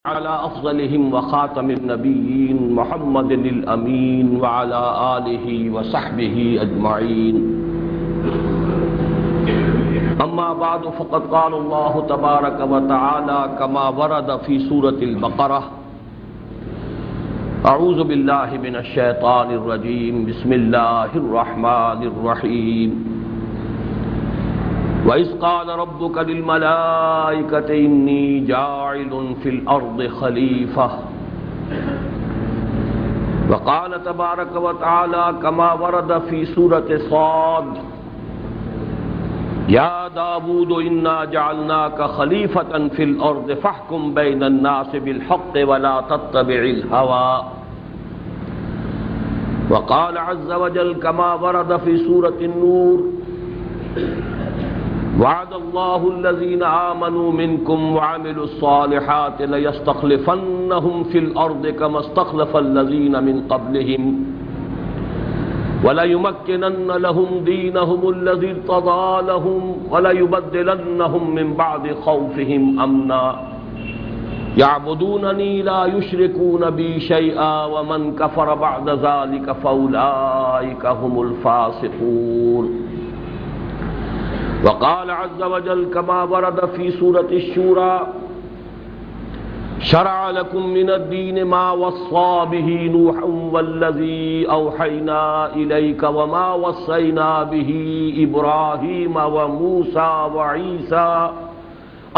على أفضلهم وخاتم النبيين محمد الأمين وعلى آله وصحبه أجمعين. أما بعد فقد قال الله تبارك وتعالى كما ورد في سورة البقرة: أعوذ بالله من الشيطان الرجيم بسم الله الرحمن الرحيم. وَإِذْ قَالَ رَبُّكَ لِلْمَلَائِكَةِ إِنِّي جَاعِلٌ فِي الْأَرْضِ خَلِيفَةً. وقال تبارك وتعالى كما ورد في سورة صاد: يا داود إنا جعلناك خليفة في الأرض فاحكم بين الناس بالحق ولا تتبع الهوى. وقال عز وجل كما ورد في سورة النور: وعد الله الذين آمنوا منكم وعملوا الصالحات ليستخلفنهم في الأرض كما استخلف الذين من قبلهم وليمكنن لهم دينهم الذي ارتضى لهم وليبدلنهم من بعد خوفهم أمنا يعبدونني لا يشركون بي شيئا ومن كفر بعد ذلك فأولئك هم الفاسقون. وقال عز وجل كما ورد في سورة الشورى: شرع لكم من الدين ما وصى به نوحا والذي أوحينا إليك وما وصينا به إبراهيم وموسى وعيسى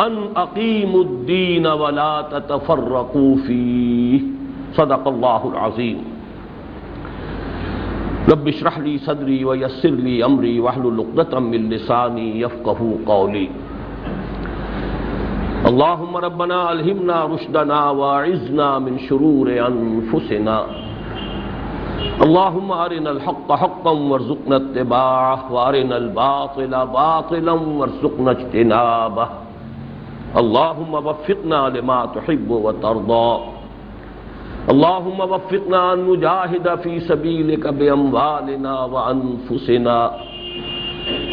أن أقيموا الدين ولا تتفرقوا فيه. صدق الله العظيم. رب اشرح لي صدري ويسر لي امري واحلل عقدة من لساني يفقهوا قولي. اللهم ربنا الهمنا رشدنا واعذنا من شرور انفسنا. اللهم ارنا الحق حقا وارزقنا اتباعه وارنا الباطل باطلا وارزقنا اجتنابه. اللهم وفقنا لما تحب وترضى. اللهم وفقنا أن نجاهد في سبيلك بأموالنا وأنفسنا.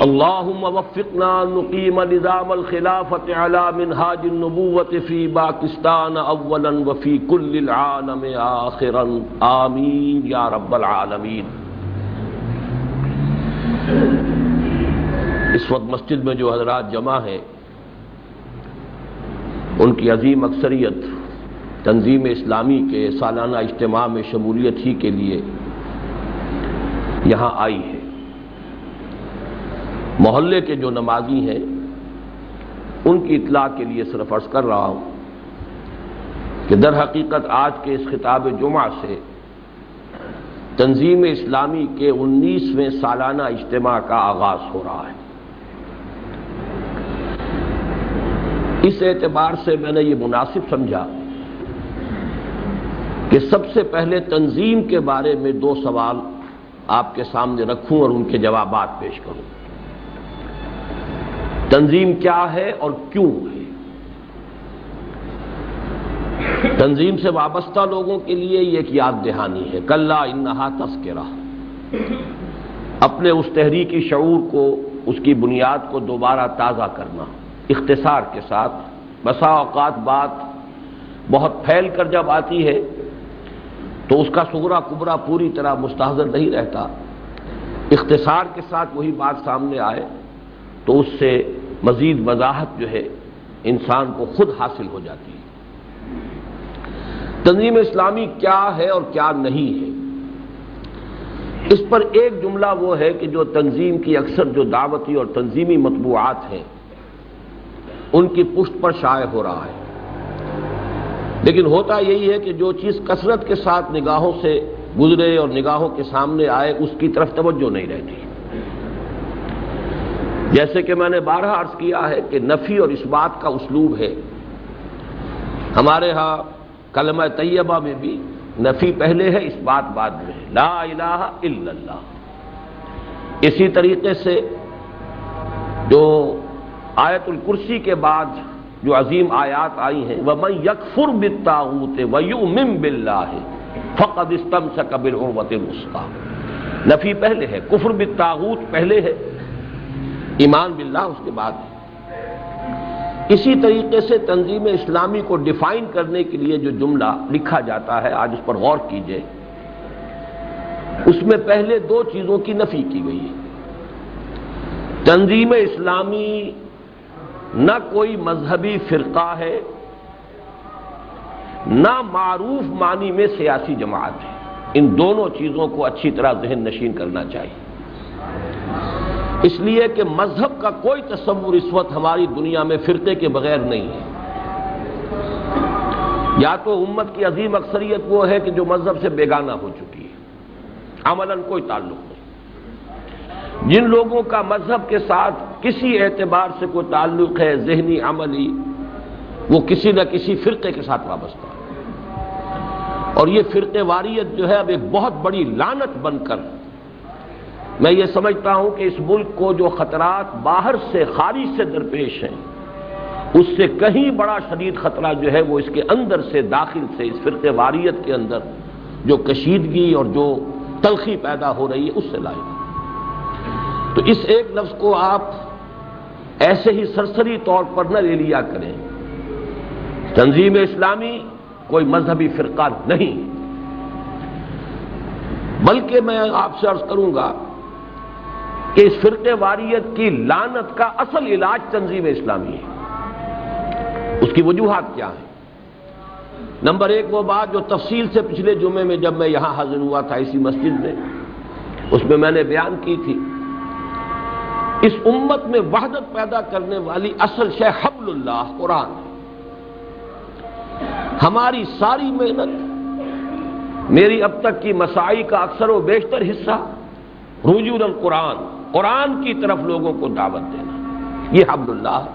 اللهم وفقنا أن نقيم نظام الخلافة على منهاج النبوة في باکستان اولا وفي كل العالم آخرا آمین یا رب العالمین. اس وقت مسجد میں جو حضرات جمع ہیں ان کی عظیم اکثریت تنظیم اسلامی کے سالانہ اجتماع میں شمولیت ہی کے لیے یہاں آئی ہے. محلے کے جو نمازی ہیں ان کی اطلاع کے لیے صرف عرض کر رہا ہوں کہ در حقیقت آج کے اس خطاب جمعہ سے تنظیم اسلامی کے 19ویں سالانہ اجتماع کا آغاز ہو رہا ہے. اس اعتبار سے میں نے یہ مناسب سمجھا کہ سب سے پہلے تنظیم کے بارے میں 2 سوال آپ کے سامنے رکھوں اور ان کے جوابات پیش کروں. تنظیم کیا ہے اور کیوں ہے؟ تنظیم سے وابستہ لوگوں کے لیے یہ ایک یاد دہانی ہے. کلا انہا تذکرہ. اپنے اس تحریکی شعور کو، اس کی بنیاد کو دوبارہ تازہ کرنا اختصار کے ساتھ. بسا اوقات بات بہت پھیل کر جب آتی ہے تو اس کا صغرا کبرا پوری طرح مستحضر نہیں رہتا. اختصار کے ساتھ وہی بات سامنے آئے تو اس سے مزید وضاحت جو ہے انسان کو خود حاصل ہو جاتی ہے. تنظیم اسلامی کیا ہے اور کیا نہیں ہے، اس پر ایک جملہ وہ ہے کہ جو تنظیم کی اکثر جو دعوتی اور تنظیمی مطبوعات ہیں ان کی پشت پر شائع ہو رہا ہے. لیکن ہوتا یہی ہے کہ جو چیز کثرت کے ساتھ نگاہوں سے گزرے اور نگاہوں کے سامنے آئے اس کی طرف توجہ نہیں رہتی. جیسے کہ میں نے بارہا عرض کیا ہے کہ نفی اور اس بات کا اسلوب ہے. ہمارے ہاں کلمہ طیبہ میں بھی نفی پہلے ہے، اس بات بعد میں ہے. لا الہ الا اللہ. اسی طریقے سے جو آیت الکرسی کے بعد جو عظیم آیات آئی ہیں وَمَن يَكْفُرْ بِالطَّاغُوتِ وَيُؤْمِن بِاللَّهِ فَقَدِ اسْتَمْسَكَ بِالْعُرْوَةِ الْوُثْقَىٰ. نفی پہلے ہے، کفر بالطاغوت پہلے ہے، ایمان باللہ اس کے بعد ہے. اسی طریقے سے تنظیم اسلامی کو ڈیفائن کرنے کے لیے جو جملہ لکھا جاتا ہے، آج اس پر غور کیجئے، اس میں پہلے دو چیزوں کی نفی کی گئی ہے۔ تنظیم اسلامی نہ کوئی مذہبی فرقہ ہے، نہ معروف معنی میں سیاسی جماعت ہے۔ ان دونوں چیزوں کو اچھی طرح ذہن نشین کرنا چاہیے، اس لیے کہ مذہب کا کوئی تصور اس وقت ہماری دنیا میں فرقے کے بغیر نہیں ہے۔ یا تو امت کی عظیم اکثریت وہ ہے کہ جو مذہب سے بیگانہ ہو چکی ہے، عملاً کوئی تعلق نہیں۔ جن لوگوں کا مذہب کے ساتھ کسی اعتبار سے کوئی تعلق ہے، ذہنی عملی، وہ کسی نہ کسی فرقے کے ساتھ وابستہ ہے۔ اور یہ فرقے واریت جو ہے اب ایک بہت بڑی لعنت بن کر، میں یہ سمجھتا ہوں کہ اس ملک کو جو خطرات باہر سے خارج سے درپیش ہیں، اس سے کہیں بڑا شدید خطرہ جو ہے وہ اس کے اندر سے، داخل سے، اس فرقے واریت کے اندر جو کشیدگی اور جو تلخی پیدا ہو رہی ہے اس سے لائے۔ تو اس ایک لفظ کو آپ ایسے ہی سرسری طور پر نہ لے لیا کریں۔ تنظیم اسلامی کوئی مذہبی فرقہ نہیں، بلکہ میں آپ سے عرض کروں گا کہ اس فرقے واریت کی لعنت کا اصل علاج تنظیم اسلامی ہے۔ اس کی وجوہات کیا ہیں؟ نمبر ایک وہ بات جو تفصیل سے پچھلے جمعے میں جب میں یہاں حاضر ہوا تھا اسی مسجد میں، اس میں میں نے بیان کی تھی، اس امت میں وحدت پیدا کرنے والی اصل شے حبل اللہ قرآن ہے۔ ہماری ساری محنت، میری اب تک کی مساعی کا اکثر و بیشتر حصہ رجوع القرآن، قرآن کی طرف لوگوں کو دعوت دینا، یہ حبل اللہ ہے۔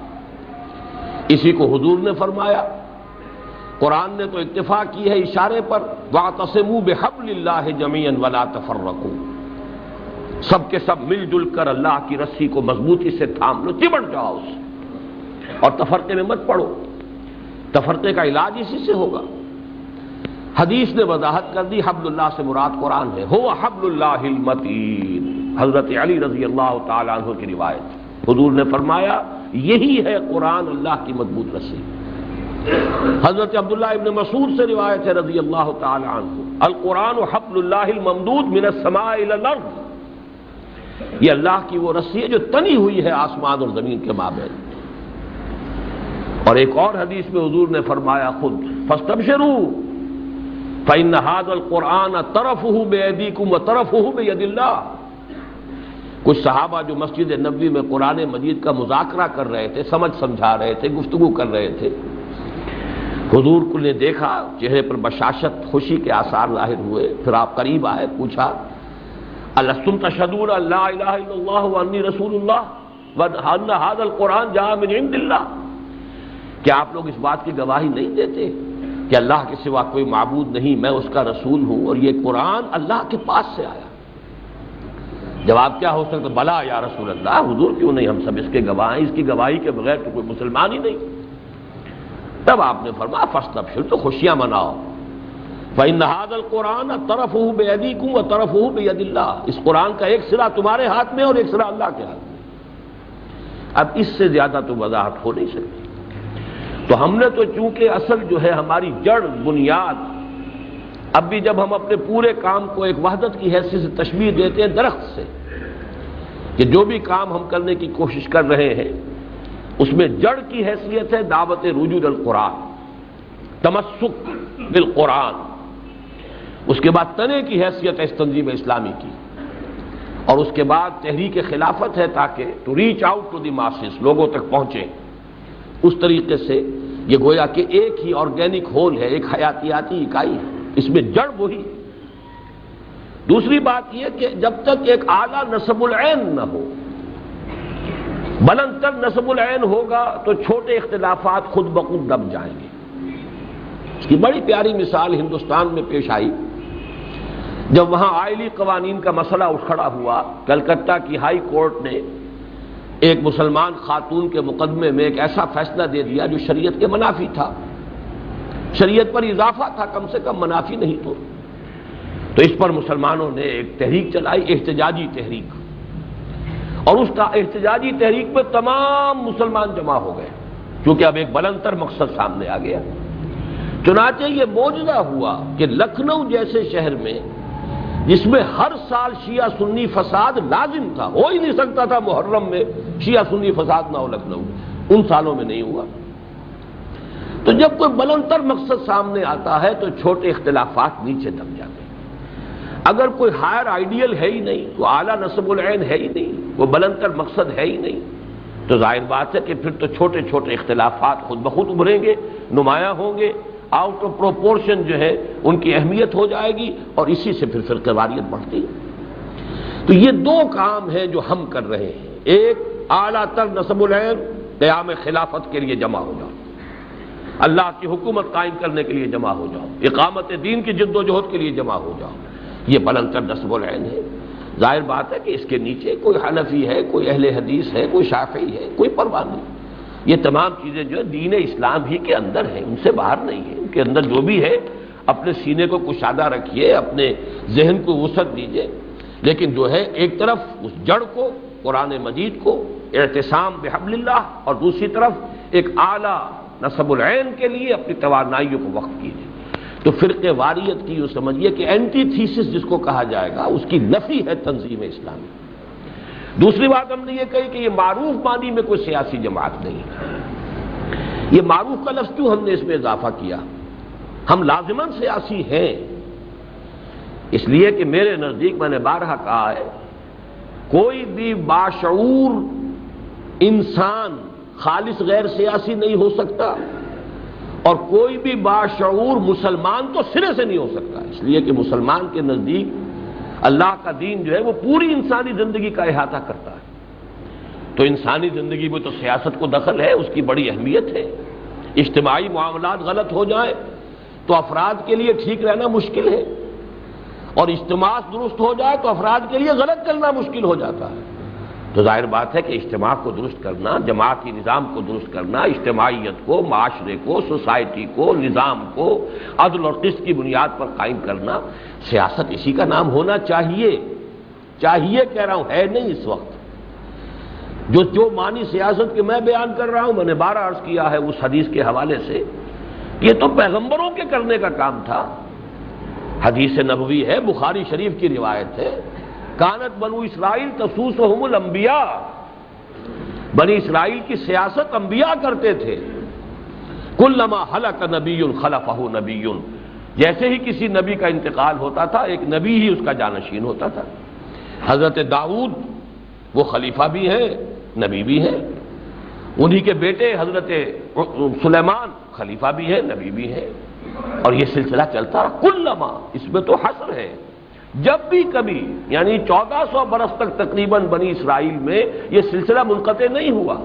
اسی کو حضور نے فرمایا، قرآن نے تو اتفاق کی ہے اشارے پر، وَاعْتَصِمُوا بِحَبْلِ اللَّهِ جَمِيعًا وَلَا تَفَرَّقُوا، سب کے سب مل جل کر اللہ کی رسی کو مضبوطی سے تھام لو، چمٹ جاؤ اس سے، اور تفرقے میں مت پڑو۔ تفرقے کا علاج اسی سے ہوگا۔ حدیث نے وضاحت کر دی، حبل اللہ سے مراد قرآن ہے، هو حبل اللہ المتین، حضرت علی رضی اللہ تعالیٰ عنہ کی روایت، حضور نے فرمایا یہی ہے قرآن، اللہ کی مضبوط رسی۔ حضرت عبداللہ ابن مسعود سے روایت ہے رضی اللہ تعالیٰ عنہ، القرآن حبل اللہ الممدود من السماء الى الارض، یہ اللہ کی وہ رسی ہے جو تنی ہوئی ہے آسمان اور زمین کے مابین۔ اور ایک اور حدیث میں حضور نے فرمایا خود، فاستبشروا فإن هذا القرآن طرفه بأيديكم وطرفه بيد الله۔ کچھ صحابہ جو مسجد نبوی میں قرآن مجید کا مذاکرہ کر رہے تھے، سمجھا رہے تھے، گفتگو کر رہے تھے، حضور کو نے دیکھا، چہرے پر بشاشت، خوشی کے آثار ظاہر ہوئے، پھر آپ قریب آئے، پوچھا الستم تشهدون ان لا الہ الا اللہ وانی رسول اللہ وان هذا القرآن جاء من عند اللہ، کیا آپ لوگ اس بات کی گواہی نہیں دیتے کہ اللہ کے سوا کوئی معبود نہیں، میں اس کا رسول ہوں اور یہ قرآن اللہ کے پاس سے آیا؟ جواب کیا ہو سکتا؟ بلا یا رسول اللہ، حضور کیوں نہیں، ہم سب اس کے گواہ ہیں، اس کی گواہی کے بغیر تو کوئی مسلمان ہی نہیں۔ تب آپ نے فرمایا فاستبشروا، تو خوشیاں مناؤ، فإن هذا القرآن طرفه بأيديكم وطرفه بيد الله، اس قرآن کا ایک سرا تمہارے ہاتھ میں اور ایک سرا اللہ کے ہاتھ میں۔ اب اس سے زیادہ تو وضاحت ہو نہیں سکتی۔ تو ہم نے تو چونکہ اصل جو ہے ہماری جڑ، بنیاد، اب بھی جب ہم اپنے پورے کام کو ایک وحدت کی حیثیت سے تشبیہ دیتے ہیں درخت سے، کہ جو بھی کام ہم کرنے کی کوشش کر رہے ہیں اس میں جڑ کی حیثیت ہے دعوت رجوع القرآن، تمسک بالقرآن، اس کے بعد تنے کی حیثیت ہے اس تنظیم اسلامی کی، اور اس کے بعد تحریک خلافت ہے تاکہ to reach out to the masses, لوگوں تک پہنچے۔ اس طریقے سے یہ گویا کہ ایک ہی آرگینک ہول ہے، ایک حیاتیاتی اکائی ہے، اس میں جڑ وہی ہے۔ دوسری بات یہ کہ جب تک ایک اعلیٰ نصب العین نہ ہو، بلند تر نصب العین ہوگا تو چھوٹے اختلافات خود بخود دب جائیں گے۔ اس کی بڑی پیاری مثال ہندوستان میں پیش آئی، جب وہاں آئلی قوانین کا مسئلہ اٹھ کھڑا ہوا، کلکتہ کی ہائی کورٹ نے ایک مسلمان خاتون کے مقدمے میں ایک ایسا فیصلہ دے دیا جو شریعت کے منافی تھا، شریعت پر اضافہ تھا، کم سے کم منافی نہیں تو اس پر مسلمانوں نے ایک تحریک چلائی، احتجاجی تحریک، اور اس احتجاجی تحریک میں تمام مسلمان جمع ہو گئے، کیونکہ اب ایک بلند تر مقصد سامنے آ گیا۔ چنانچہ یہ معجزہ ہوا کہ لکھنؤ جیسے شہر میں، جس میں ہر سال شیعہ سنی فساد لازم تھا، ہو ہی نہیں سکتا تھا محرم میں شیعہ سنی فساد نہ ہو لکھنؤ میں، ان سالوں میں نہیں ہوا۔ تو جب کوئی بلند تر مقصد سامنے آتا ہے تو چھوٹے اختلافات نیچے دب جاتے ہیں۔ اگر کوئی ہائر آئیڈیل ہے ہی نہیں، تو اعلیٰ نصب العین ہے ہی نہیں، وہ بلند تر مقصد ہے ہی نہیں، تو ظاہر بات ہے کہ پھر تو چھوٹے چھوٹے اختلافات خود بخود ابھریں گے، نمایاں ہوں گے، آؤٹ آف پروپورشن جو ہے ان کی اہمیت ہو جائے گی، اور اسی سے پھر فرقہ واریت بڑھتی ہے۔ تو یہ دو کام ہیں جو ہم کر رہے ہیں۔ ایک، اعلیٰ تر نصب العین، قیام خلافت کے لیے جمع ہو جاؤ، اللہ کی حکومت قائم کرنے کے لیے جمع ہو جاؤ، اقامت دین کی جد و جہد کے لیے جمع ہو جاؤ، یہ بلند تر نصب العین ہے۔ ظاہر بات ہے کہ اس کے نیچے کوئی حنفی ہے، کوئی اہل حدیث ہے، کوئی شافعی ہے، کوئی پرواہ نہیں۔ یہ تمام چیزیں جو ہے دین اسلام ہی کے اندر ہیں، ان سے باہر نہیں ہیں۔ ان کے اندر جو بھی ہے اپنے سینے کو کشادہ رکھیے، اپنے ذہن کو وسعت دیجیے، لیکن جو ہے ایک طرف اس جڑ کو، قرآن مجید کو، اعتصام بحبل اللہ، اور دوسری طرف ایک اعلیٰ نصب العین کے لیے اپنی توانائیوں کو وقف کیجیے۔ تو فرقہ واریت کی یوں سمجھیے کہ اینٹی تھیسس جس کو کہا جائے گا، اس کی نفی ہے تنظیم اسلامی۔ دوسری بات ہم نے یہ کہی کہ یہ معروف معنی میں کوئی سیاسی جماعت نہیں ہے۔ یہ معروف کا لفظ کیوں ہم نے اس میں اضافہ کیا؟ ہم لازماً سیاسی ہیں، اس لیے کہ میرے نزدیک میں نے بارہا کہا ہے، کوئی بھی باشعور انسان خالص غیر سیاسی نہیں ہو سکتا، اور کوئی بھی باشعور مسلمان تو سرے سے نہیں ہو سکتا، اس لیے کہ مسلمان کے نزدیک اللہ کا دین جو ہے وہ پوری انسانی زندگی کا احاطہ کرتا ہے۔ تو انسانی زندگی میں تو سیاست کو دخل ہے، اس کی بڑی اہمیت ہے۔ اجتماعی معاملات غلط ہو جائیں تو افراد کے لیے ٹھیک رہنا مشکل ہے، اور اجتماع درست ہو جائے تو افراد کے لیے غلط کرنا مشکل ہو جاتا ہے۔ تو ظاہر بات ہے کہ اجتماع کو درست کرنا، جماعتی نظام کو درست کرنا، اجتماعیت کو، معاشرے کو، سوسائٹی کو، نظام کو عدل اور قسط کی بنیاد پر قائم کرنا، سیاست اسی کا نام ہونا چاہیے۔ چاہیے کہہ رہا ہوں، ہے نہیں اس وقت۔ جو معنی سیاست کے میں بیان کر رہا ہوں، میں نے بارہ عرض کیا ہے اس حدیث کے حوالے سے، یہ تو پیغمبروں کے کرنے کا کام تھا۔ حدیث نبوی ہے، بخاری شریف کی روایت ہے، کانت بنو اسرائیل تسوسہم الانبیاء، بنی اسرائیل کی سیاست انبیاء کرتے تھے۔ کلما ہلک نبی خلفہ نبی، جیسے ہی کسی نبی کا انتقال ہوتا تھا ایک نبی ہی اس کا جانشین ہوتا تھا۔ حضرت داؤد وہ خلیفہ بھی ہیں، نبی بھی ہیں، انہی کے بیٹے حضرت سلیمان خلیفہ بھی ہیں، نبی بھی ہیں، اور یہ سلسلہ چلتا رہا۔ کلما، اس میں تو حصر ہے، جب بھی کبھی، یعنی 1400 برس تک تقریباً بنی اسرائیل میں یہ سلسلہ منقطع نہیں ہوا۔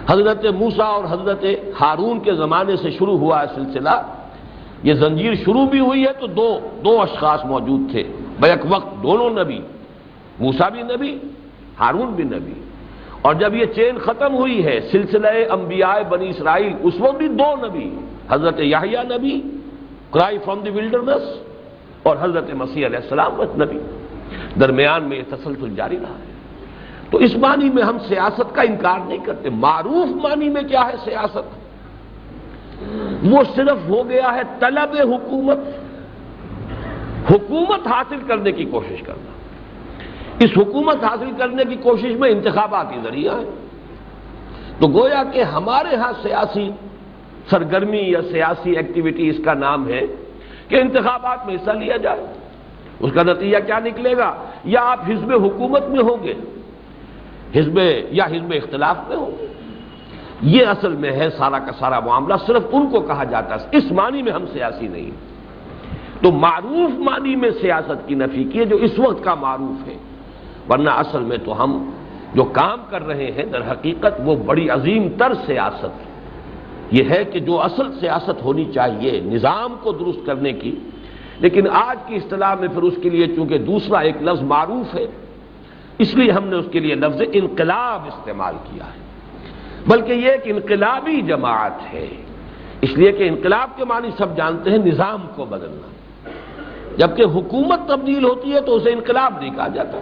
حضرت موسیٰ اور حضرت ہارون کے زمانے سے شروع ہوا ہے سلسلہ، یہ زنجیر شروع بھی ہوئی ہے تو دو اشخاص موجود تھے بیک وقت، دونوں نبی، موسیٰ بھی نبی، ہارون بھی نبی، اور جب یہ چین ختم ہوئی ہے سلسلہ انبیاء بنی اسرائیل، اس وقت بھی دو نبی، حضرت یحییٰ نبی، کرائی فرام دی ولڈرنس، اور حضرت مسیح علیہ السلام نبی، درمیان میں یہ تسلسل جاری رہا ہے۔ تو اس معنی میں ہم سیاست کا انکار نہیں کرتے۔ معروف معنی میں کیا ہے سیاست؟ وہ صرف ہو گیا ہے طلب حکومت، حکومت حاصل کرنے کی کوشش کرنا۔ اس حکومت حاصل کرنے کی کوشش میں انتخاباتی ذریعہ ہے۔ تو گویا کہ ہمارے ہاں سیاسی سرگرمی یا سیاسی ایکٹیویٹی اس کا نام ہے کہ انتخابات میں حصہ لیا جائے۔ اس کا نتیجہ کیا نکلے گا؟ یا آپ حزب حکومت میں ہوں گے، حزب اختلاف میں ہوں گے۔ یہ اصل میں ہے سارا کا سارا معاملہ، صرف ان کو کہا جاتا ہے، اس معنی میں ہم سیاسی نہیں۔ تو معروف معنی میں سیاست کی نفی کی ہے جو اس وقت کا معروف ہے، ورنہ اصل میں تو ہم جو کام کر رہے ہیں در حقیقت وہ بڑی عظیم تر سیاست یہ ہے کہ جو اصل سیاست ہونی چاہیے نظام کو درست کرنے کی، لیکن آج کی اصطلاح میں پھر اس کے لیے چونکہ دوسرا ایک لفظ معروف ہے، اس لیے ہم نے اس کے لیے لفظ انقلاب استعمال کیا ہے، بلکہ یہ ایک انقلابی جماعت ہے، اس لیے کہ انقلاب کے معنی سب جانتے ہیں نظام کو بدلنا، جبکہ حکومت تبدیل ہوتی ہے تو اسے انقلاب نہیں کہا جاتا۔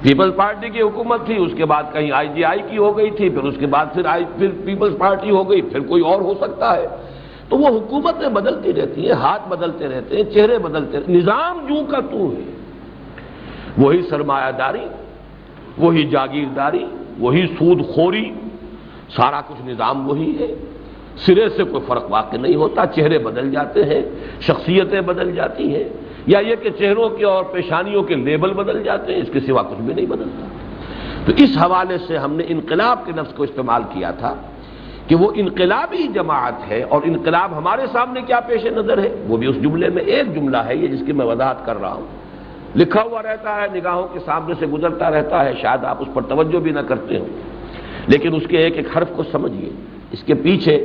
پیپلز پارٹی کی حکومت تھی، اس کے بعد کہیں آئی جی آئی کی ہو گئی تھی، پھر اس کے بعد پھر پیپلز پارٹی ہو گئی، پھر کوئی اور ہو سکتا ہے۔ تو وہ حکومتیں بدلتی رہتی ہیں، ہاتھ بدلتے رہتے ہیں، چہرے بدلتے رہتے ہیں، نظام جو کا تو ہے، وہی سرمایہ داری، وہی جاگیرداری، وہی سود خوری، سارا کچھ نظام وہی ہے، سرے سے کوئی فرق واقع نہیں ہوتا، چہرے بدل جاتے ہیں، شخصیتیں بدل جاتی ہیں، یا یہ کہ چہروں کے اور پیشانیوں کے لیبل بدل جاتے ہیں، اس کے سوا کچھ بھی نہیں بدلتا۔ تو اس حوالے سے ہم نے انقلاب کے لفظ کو استعمال کیا تھا کہ وہ انقلابی جماعت ہے، اور انقلاب ہمارے سامنے کیا پیش نظر ہے، وہ بھی اس جملے میں ایک جملہ ہے یہ جس کی میں وضاحت کر رہا ہوں، لکھا ہوا رہتا ہے، نگاہوں کے سامنے سے گزرتا رہتا ہے، شاید آپ اس پر توجہ بھی نہ کرتے ہوں، لیکن اس کے ایک ایک حرف کو سمجھیے، اس کے پیچھے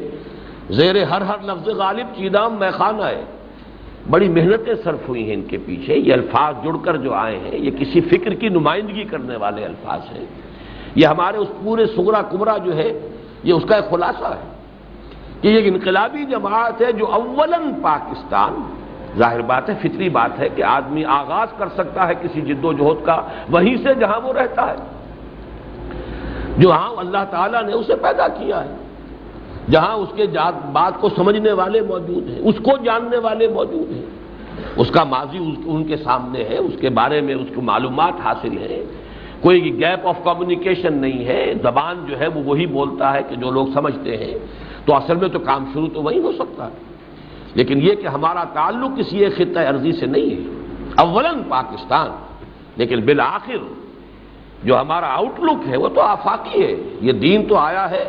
زیر ہر لفظ غالب چیدام میخانہ ہے، بڑی محنتیں صرف ہوئی ہیں ان کے پیچھے، یہ الفاظ جڑ کر جو آئے ہیں یہ کسی فکر کی نمائندگی کرنے والے الفاظ ہیں، یہ ہمارے اس پورے صغرا کبرا جو ہے یہ اس کا ایک خلاصہ ہے کہ یہ انقلابی جماعت ہے جو اولاً پاکستان، ظاہر بات ہے، فطری بات ہے کہ آدمی آغاز کر سکتا ہے کسی جد و جہد کا وہیں سے جہاں وہ رہتا ہے، جہاں اللہ تعالیٰ نے اسے پیدا کیا ہے، جہاں اس کے بات کو سمجھنے والے موجود ہیں، اس کو جاننے والے موجود ہیں، اس کا ماضی ان کے سامنے ہے، اس کے بارے میں اس کو معلومات حاصل ہے، کوئی گیپ آف کمیونیکیشن نہیں ہے، زبان جو ہے وہ وہی بولتا ہے کہ جو لوگ سمجھتے ہیں، تو اصل میں تو کام شروع تو وہی ہو سکتا ہے، لیکن یہ کہ ہمارا تعلق کسی ایک خطہ ارضی سے نہیں ہے، اولاً پاکستان، لیکن بالآخر جو ہمارا آؤٹ لک ہے وہ تو آفاقی ہے، یہ دین تو آیا ہے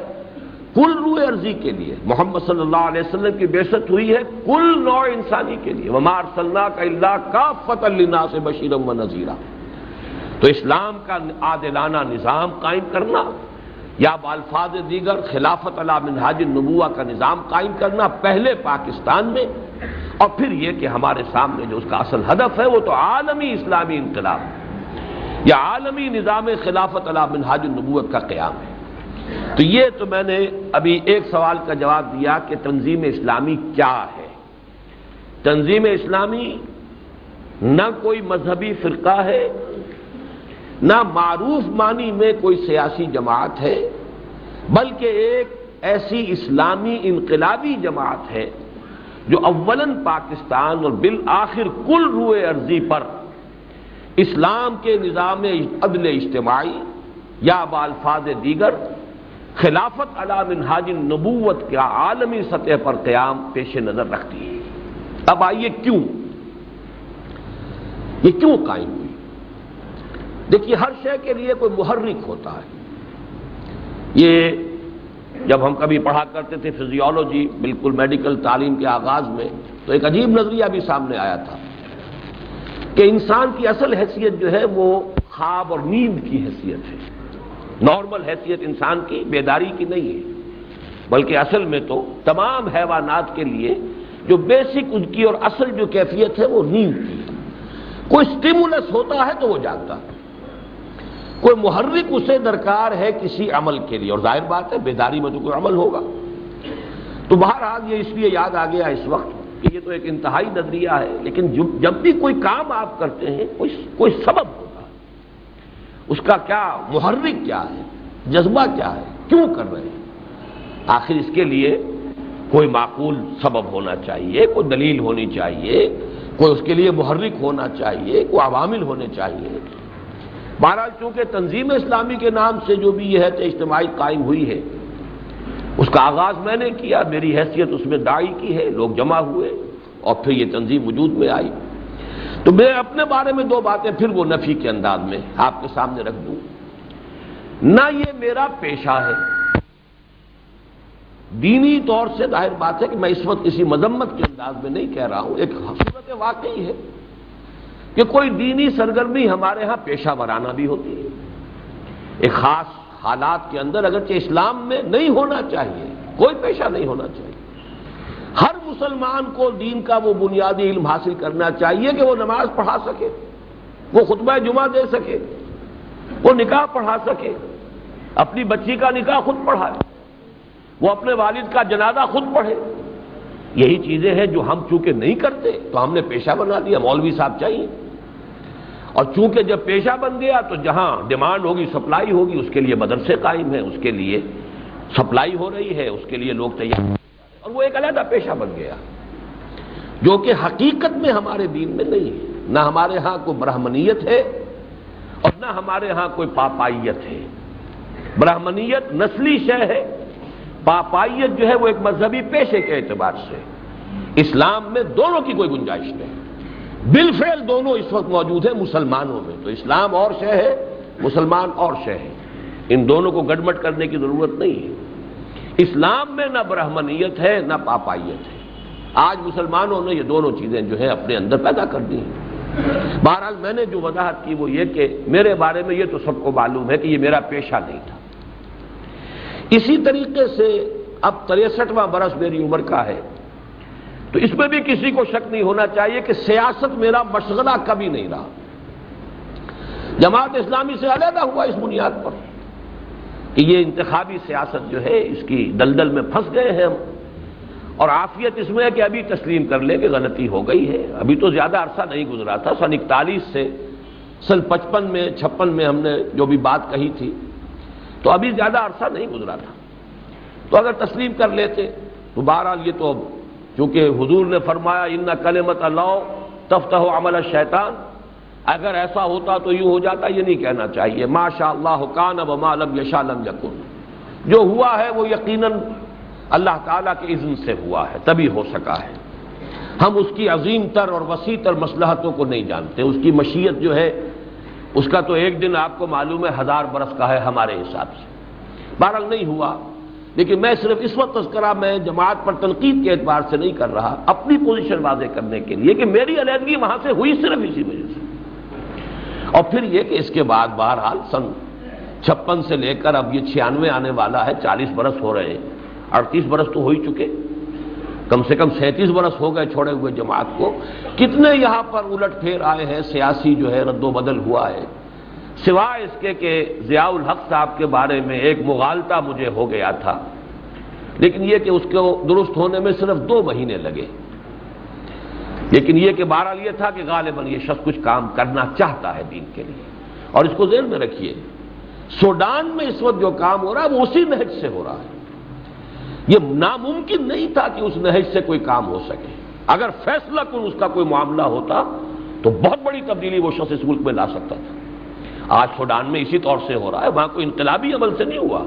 کل روح ارضی کے لیے، محمد صلی اللہ علیہ وسلم کی بعثت ہوئی ہے کل نوع انسانی کے لیے، وما ارسلناک الا کافۃ للناس بشیرا ونذیرا۔ تو اسلام کا عادلانہ نظام قائم کرنا، یا بالفاظ دیگر خلافت علی منہاج النبوہ کا نظام قائم کرنا پہلے پاکستان میں، اور پھر یہ کہ ہمارے سامنے جو اس کا اصل ہدف ہے وہ تو عالمی اسلامی انقلاب یا عالمی نظام خلافت علی منہاج النبوت کا قیام ہے۔ تو یہ تو میں نے ابھی ایک سوال کا جواب دیا کہ تنظیم اسلامی کیا ہے۔ تنظیم اسلامی نہ کوئی مذہبی فرقہ ہے، نہ معروف معنی میں کوئی سیاسی جماعت ہے، بلکہ ایک ایسی اسلامی انقلابی جماعت ہے جو اولاً پاکستان اور بالآخر کل روئے ارضی پر اسلام کے نظام عدل اجتماعی یا بالفاظ دیگر خلافت علی منہاج النبوت کا عالمی سطح پر قیام پیش نظر رکھتی ہے۔ اب آئیے یہ کیوں قائم ہوئی؟ دیکھیے، ہر شے کے لیے کوئی محرک ہوتا ہے۔ یہ جب ہم کبھی پڑھا کرتے تھے فزیولوجی، بالکل میڈیکل تعلیم کے آغاز میں، تو ایک عجیب نظریہ بھی سامنے آیا تھا کہ انسان کی اصل حیثیت جو ہے وہ خواب اور نیند کی حیثیت ہے، نارمل حیثیت انسان کی بیداری کی نہیں ہے، بلکہ اصل میں تو تمام حیوانات کے لیے جو بیسک ان کی اور اصل جو کیفیت ہے وہ نیند کی ہے۔ کوئی سٹیمولس ہوتا ہے تو وہ جاگتا ہے، کوئی محرک اسے درکار ہے کسی عمل کے لیے، اور ظاہر بات ہے بیداری میں تو کوئی عمل ہوگا۔ تو بہرحال یہ اس لیے یاد آ گیا اس وقت کہ یہ تو ایک انتہائی نظریہ ہے، لیکن جب بھی کوئی کام آپ کرتے ہیں کوئی سبب ہوتا ہے، اس کا کیا محرک کیا ہے، جذبہ کیا ہے، کیوں کر رہے ہیں؟ آخر اس کے لیے کوئی معقول سبب ہونا چاہیے، کوئی دلیل ہونی چاہیے، کوئی اس کے لیے محرک ہونا چاہیے، کوئی عوامل ہونے چاہیے۔ بہرحال چونکہ تنظیم اسلامی کے نام سے جو بھی یہ ہے اجتماعی قائم ہوئی ہے، اس کا آغاز میں نے کیا، میری حیثیت اس میں داعی کی ہے، لوگ جمع ہوئے اور پھر یہ تنظیم وجود میں آئی۔ تو میں اپنے بارے میں دو باتیں پھر وہ نفی کے انداز میں آپ کے سامنے رکھ دوں۔ نہ یہ میرا پیشہ ہے، دینی طور سے ظاہر بات ہے کہ میں اس وقت کسی مذمت کے انداز میں نہیں کہہ رہا ہوں، ایک صورت واقعی ہے کہ کوئی دینی سرگرمی ہمارے ہاں پیشہ ورانہ بھی ہوتی ہے، ایک خاص حالات کے اندر، اگرچہ اسلام میں نہیں ہونا چاہیے، کوئی پیشہ نہیں ہونا چاہیے۔ ہر مسلمان کو دین کا وہ بنیادی علم حاصل کرنا چاہیے کہ وہ نماز پڑھا سکے، وہ خطبہ جمعہ دے سکے، وہ نکاح پڑھا سکے، اپنی بچی کا نکاح خود پڑھائے، وہ اپنے والد کا جنازہ خود پڑھے۔ یہی چیزیں ہیں جو ہم چونکہ نہیں کرتے تو ہم نے پیشہ بنا دیا، مولوی صاحب چاہیے۔ اور چونکہ جب پیشہ بن گیا تو جہاں ڈیمانڈ ہوگی سپلائی ہوگی، اس کے لیے مدرسے قائم ہیں، اس کے لیے سپلائی ہو رہی ہے، اس کے لیے لوگ تیار ہیں، اور وہ ایک علیحدہ پیشہ بن گیا جو کہ حقیقت میں ہمارے دین میں نہیں ہے۔ نہ ہمارے ہاں کوئی برہمنیت ہے اور نہ ہمارے ہاں کوئی پاپائیت ہے۔ برہمنیت نسلی شے ہے، پاپائیت جو ہے وہ ایک مذہبی پیشے کے اعتبار سے۔ اسلام میں دونوں کی کوئی گنجائش نہیں، بالفعل دونوں اس وقت موجود ہیں مسلمانوں میں، تو اسلام اور شے ہے، مسلمان اور شے ہے، ان دونوں کو گڑمٹ کرنے کی ضرورت نہیں ہے۔ اسلام میں نہ برہمنیت ہے نہ پاپائیت ہے، آج مسلمانوں نے یہ دونوں چیزیں جو ہے اپنے اندر پیدا کر دی ہیں۔ بہرحال میں نے جو وضاحت کی وہ یہ کہ میرے بارے میں یہ تو سب کو معلوم ہے کہ یہ میرا پیشہ نہیں تھا۔ اسی طریقے سے اب 63واں برس میری عمر کا ہے، تو اس میں بھی کسی کو شک نہیں ہونا چاہیے کہ سیاست میرا مشغلہ کبھی نہیں رہا۔ جماعت اسلامی سے علیحدہ ہوا اس بنیاد پر کہ یہ انتخابی سیاست جو ہے اس کی دلدل میں پھنس گئے ہیں ہم، اور عافیت اس میں ہے کہ ابھی تسلیم کر لیں کہ غلطی ہو گئی ہے۔ ابھی تو زیادہ عرصہ نہیں گزرا تھا، سن 41 سے سن 55 میں 56 میں ہم نے جو بھی بات کہی تھی، تو ابھی زیادہ عرصہ نہیں گزرا تھا، تو اگر تسلیم کر لیتے تو بہرحال یہ تو چونکہ حضور نے فرمایا ان کلمۃ اللہ تفتح عمل الشیطان، اگر ایسا ہوتا تو یوں ہو جاتا، یہ نہیں کہنا چاہیے ما شاء اللہ کان وما لم یشاء لم یکن، جو ہوا ہے وہ یقیناً اللہ تعالیٰ کے اذن سے ہوا ہے، تبھی ہو سکا ہے۔ ہم اس کی عظیم تر اور وسیع تر مصلحتوں کو نہیں جانتے، اس کی مشیت جو ہے اس کا تو ایک دن آپ کو معلوم ہے 1000 برس کا ہے ہمارے حساب سے۔ بہرحال نہیں ہوا، لیکن میں صرف اس وقت تذکرہ میں جماعت پر تنقید کے اعتبار سے نہیں کر رہا، اپنی پوزیشن واضح کرنے کے لیے کہ میری علیحدگی وہاں سے ہوئی صرف اسی وجہ سے۔ اور پھر یہ کہ اس کے بعد بہرحال سن 56 سے لے کر اب یہ 96 آنے والا ہے، 40 برس ہو رہے ہیں، 38 برس تو ہو ہی چکے، کم سے کم 37 برس ہو گئے چھوڑے ہوئے جماعت کو۔ کتنے یہاں پر الٹ پھیر آئے ہیں، سیاسی جو ہے رد و بدل ہوا ہے، سوائے اس کے کہ ضیاء الحق صاحب کے بارے میں ایک مغالطہ مجھے ہو گیا تھا، لیکن یہ کہ اس کو درست ہونے میں صرف 2 مہینے لگے، لیکن یہ کہ بہرحال یہ تھا کہ غالباً یہ شخص کچھ کام کرنا چاہتا ہے دین کے لیے۔ اور اس کو ذہن میں رکھیے، سوڈان میں اس وقت جو کام ہو رہا ہے وہ اسی نہج سے ہو رہا ہے، یہ ناممکن نہیں تھا کہ اس نہج سے کوئی کام ہو سکے۔ اگر فیصلہ کن اس کا کوئی معاملہ ہوتا تو بہت بڑی تبدیلی وہ شخص اس ملک میں لا سکتا تھا۔ آج سوڈان میں اسی طور سے ہو رہا ہے، وہاں کوئی انقلابی عمل سے نہیں ہوا،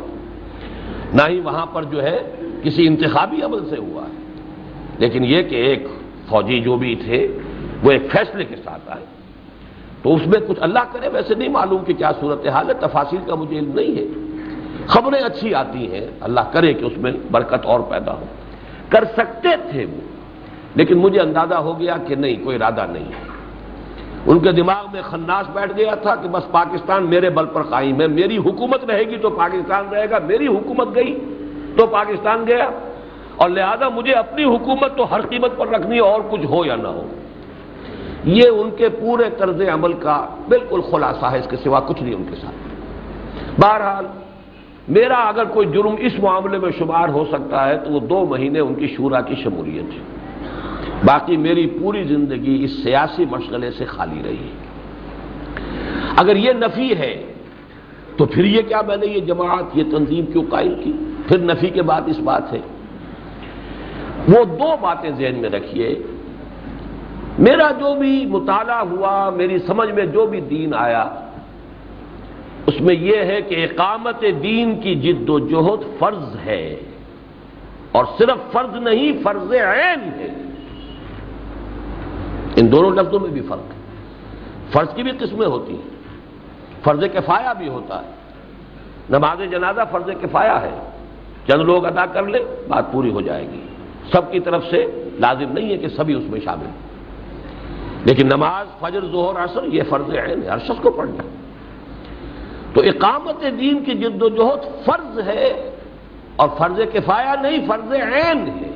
نہ ہی وہاں پر جو ہے کسی انتخابی عمل سے ہوا ہے، لیکن یہ کہ ایک فوجی جو بھی تھے وہ ایک فیصلے کے ساتھ آئے، تو اس میں کچھ اللہ کرے، ویسے نہیں معلوم کہ کیا صورتحال ہے، تفاصیل کا مجھے علم نہیں ہے، خبریں اچھی آتی ہیں، اللہ کرے کہ اس میں برکت اور پیدا ہو۔ کر سکتے تھے وہ، لیکن مجھے اندازہ ہو گیا کہ نہیں، کوئی ارادہ نہیں ہے۔ ان کے دماغ میں خناس بیٹھ گیا تھا کہ بس پاکستان میرے بل پر قائم ہے، میری حکومت رہے گی تو پاکستان رہے گا، میری حکومت گئی تو پاکستان گیا، اور لہذا مجھے اپنی حکومت تو ہر قیمت پر رکھنی ہے، اور کچھ ہو یا نہ ہو۔ یہ ان کے پورے طرز عمل کا بالکل خلاصہ ہے، اس کے سوا کچھ نہیں ان کے ساتھ۔ بہرحال میرا اگر کوئی جرم اس معاملے میں شمار ہو سکتا ہے تو وہ 2 مہینے ان کی شورا کی شمولیت ہے، باقی میری پوری زندگی اس سیاسی مشغلے سے خالی رہی ہے۔ اگر یہ نفی ہے تو پھر یہ کیا میں نے یہ جماعت، یہ تنظیم کیوں قائم کی؟ پھر نفی کے بعد اس بات ہے، وہ 2 باتیں ذہن میں رکھیے۔ میرا جو بھی مطالعہ ہوا، میری سمجھ میں جو بھی دین آیا، اس میں یہ ہے کہ اقامت دین کی جد و جہد فرض ہے، اور صرف فرض نہیں، فرض عین ہے۔ ان دونوں لفظوں میں بھی فرق ہے۔ فرض کی بھی قسمیں ہوتی ہیں، فرض کفایہ بھی ہوتا ہے۔ نماز جنازہ فرض کفایہ ہے، چند لوگ ادا کر لے بات پوری ہو جائے گی، سب کی طرف سے لازم نہیں ہے کہ سبھی اس میں شامل ہیں، لیکن نماز فجر ظہر عصر یہ فرض عین ہے، ہر شخص کو پڑھنا۔ تو اقامت دین کی جد و جہد فرض ہے، اور فرض کفایہ نہیں، فرض عین ہے۔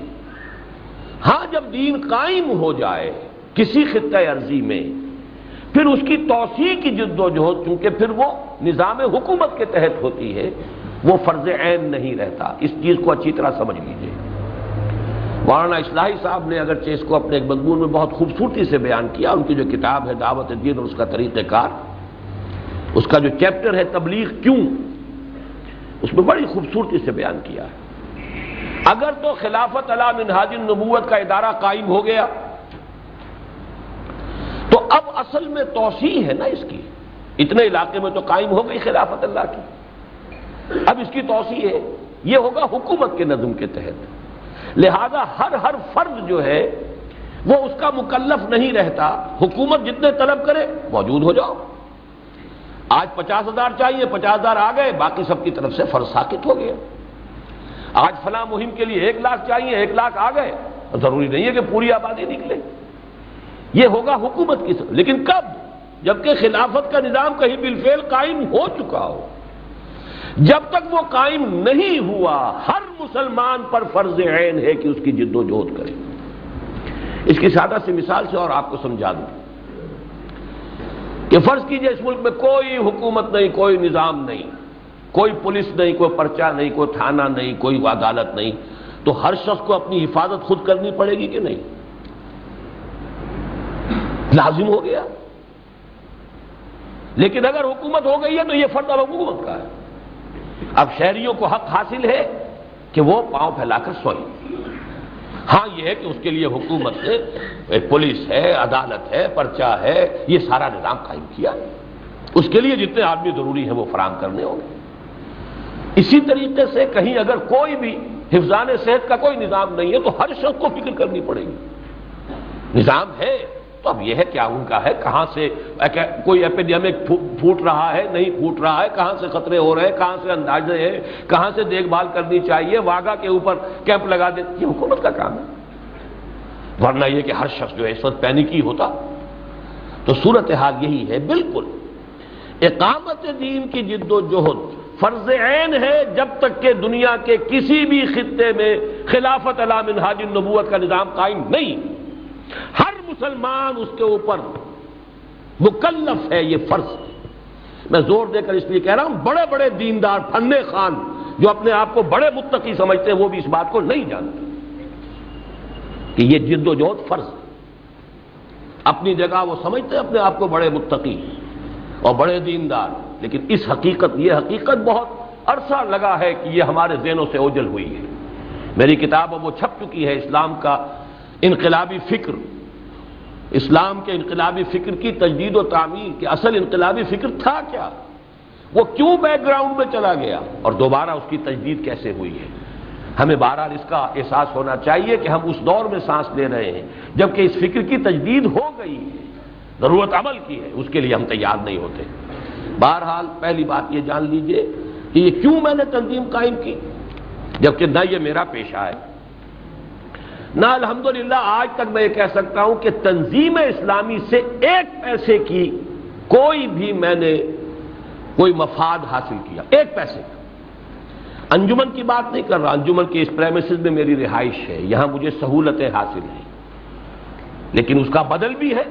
ہاں جب دین قائم ہو جائے کسی خطہ ارضی میں، پھر اس کی توسیع کی جد و جہد، چونکہ پھر وہ نظام حکومت کے تحت ہوتی ہے، وہ فرض عین نہیں رہتا۔ اس چیز کو اچھی طرح سمجھ لیجئے۔ مولانا اصلاحی صاحب نے اگرچہ اس کو اپنے ایک مضمون میں بہت خوبصورتی سے بیان کیا، ان کی جو کتاب ہے دعوت دین اور اس کا طریقہ کار، اس کا جو چیپٹر ہے تبلیغ کیوں، اس میں بڑی خوبصورتی سے بیان کیا ہے۔ اگر تو خلافت علی منہاج النبوت کا ادارہ قائم ہو گیا تو اب اصل میں توسیع ہے نا اس کی، اتنے علاقے میں تو قائم ہو گئی خلافت اللہ کی، اب اس کی توسیع ہے، یہ ہوگا حکومت کے نظم کے تحت، لہذا ہر فرد جو ہے وہ اس کا مکلف نہیں رہتا، حکومت جتنے طلب کرے موجود ہو جاؤ، آج 50,000 چاہیے، 50,000 آ گئے، باقی سب کی طرف سے فرض ساقط ہو گیا، آج فلاں مہم کے لیے 1,00,000 چاہیے، 1,00,000 آ گئے، ضروری نہیں ہے کہ پوری آبادی نکلے، یہ ہوگا حکومت کی طرف، لیکن کب؟ جبکہ خلافت کا نظام کہیں بالفعل قائم ہو چکا ہو، جب تک وہ قائم نہیں ہوا ہر مسلمان پر فرض عین ہے کہ اس کی جد و جہد کرے۔ اس کی سادہ سی مثال سے اور آپ کو سمجھا دوں کہ فرض کیجئے اس ملک میں کوئی حکومت نہیں، کوئی نظام نہیں، کوئی پولیس نہیں، کوئی پرچہ نہیں، کوئی تھانہ نہیں، کوئی عدالت نہیں، تو ہر شخص کو اپنی حفاظت خود کرنی پڑے گی کہ نہیں؟ لازم ہو گیا۔ لیکن اگر حکومت ہو گئی ہے تو یہ فرض اب حکومت کا ہے، اب شہریوں کو حق حاصل ہے کہ وہ پاؤں پھیلا کر سوئیں۔ ہاں یہ ہے کہ اس کے لیے حکومت نے پولیس ہے، عدالت ہے، پرچہ ہے، یہ سارا نظام قائم کیا، اس کے لیے جتنے آدمی ضروری ہیں وہ فراہم کرنے ہوں گے۔ اسی طریقے سے کہیں اگر کوئی بھی حفظان صحت کا کوئی نظام نہیں ہے تو ہر شخص کو فکر کرنی پڑے گی، نظام ہے تو اب یہ ہے کیا ان کا ہے، کہاں سے کوئی ایپیڈیمک پھوٹ رہا ہے، نہیں پھوٹ رہا ہے، کہاں سے خطرے ہو رہے ہیں، کہاں سے اندازے ہیں، کہاں سے دیکھ بھال کرنی چاہیے، واگا کے اوپر کیمپ لگا دیں، یہ حکومت کا کام ہے، ورنہ یہ کہ ہر شخص جو ہے اس وقت پینیکی ہوتا۔ تو صورتحال یہی ہے، بالکل اقامت دین کی جد و جہد فرض عین ہے جب تک کہ دنیا کے کسی بھی خطے میں خلافت علی منہاج النبوت کا نظام قائم نہیں، ہر مسلمان اس کے اوپر مکلف ہے، یہ فرض ہے۔ میں زور دے کر اس لیے کہہ رہا ہوں، بڑے بڑے دیندار فنے خان جو اپنے آپ کو بڑے متقی سمجھتے ہیں وہ بھی اس بات کو نہیں جانتے کہ یہ جد و جہد فرض ہے۔ اپنی جگہ وہ سمجھتے ہیں اپنے آپ کو بڑے متقی اور بڑے دیندار، لیکن یہ حقیقت بہت عرصہ لگا ہے کہ یہ ہمارے ذہنوں سے اوجھل ہوئی ہے۔ میری کتاب اب وہ چھپ چکی ہے، اسلام کا انقلابی فکر، اسلام کے انقلابی فکر کی تجدید و تعمیر، کہ اصل انقلابی فکر تھا کیا، وہ کیوں بیک گراؤنڈ میں چلا گیا اور دوبارہ اس کی تجدید کیسے ہوئی ہے۔ ہمیں بہرحال اس کا احساس ہونا چاہیے کہ ہم اس دور میں سانس لے رہے ہیں جبکہ اس فکر کی تجدید ہو گئی ہے، ضرورت عمل کی ہے، اس کے لیے ہم تیار نہیں ہوتے۔ بہرحال پہلی بات یہ جان لیجئے کہ یہ کیوں میں نے تنظیم قائم کی، جبکہ نہ یہ میرا پیشہ ہے، نہ الحمدللہ آج تک میں یہ کہہ سکتا ہوں کہ تنظیم اسلامی سے ایک پیسے کی کوئی بھی میں نے کوئی مفاد حاصل کیا، ایک پیسے کا۔ انجمن کی بات نہیں کر رہا، انجمن کے اس پریمیسز میں میری رہائش ہے، یہاں مجھے سہولتیں حاصل ہیں، لیکن اس کا بدل بھی ہے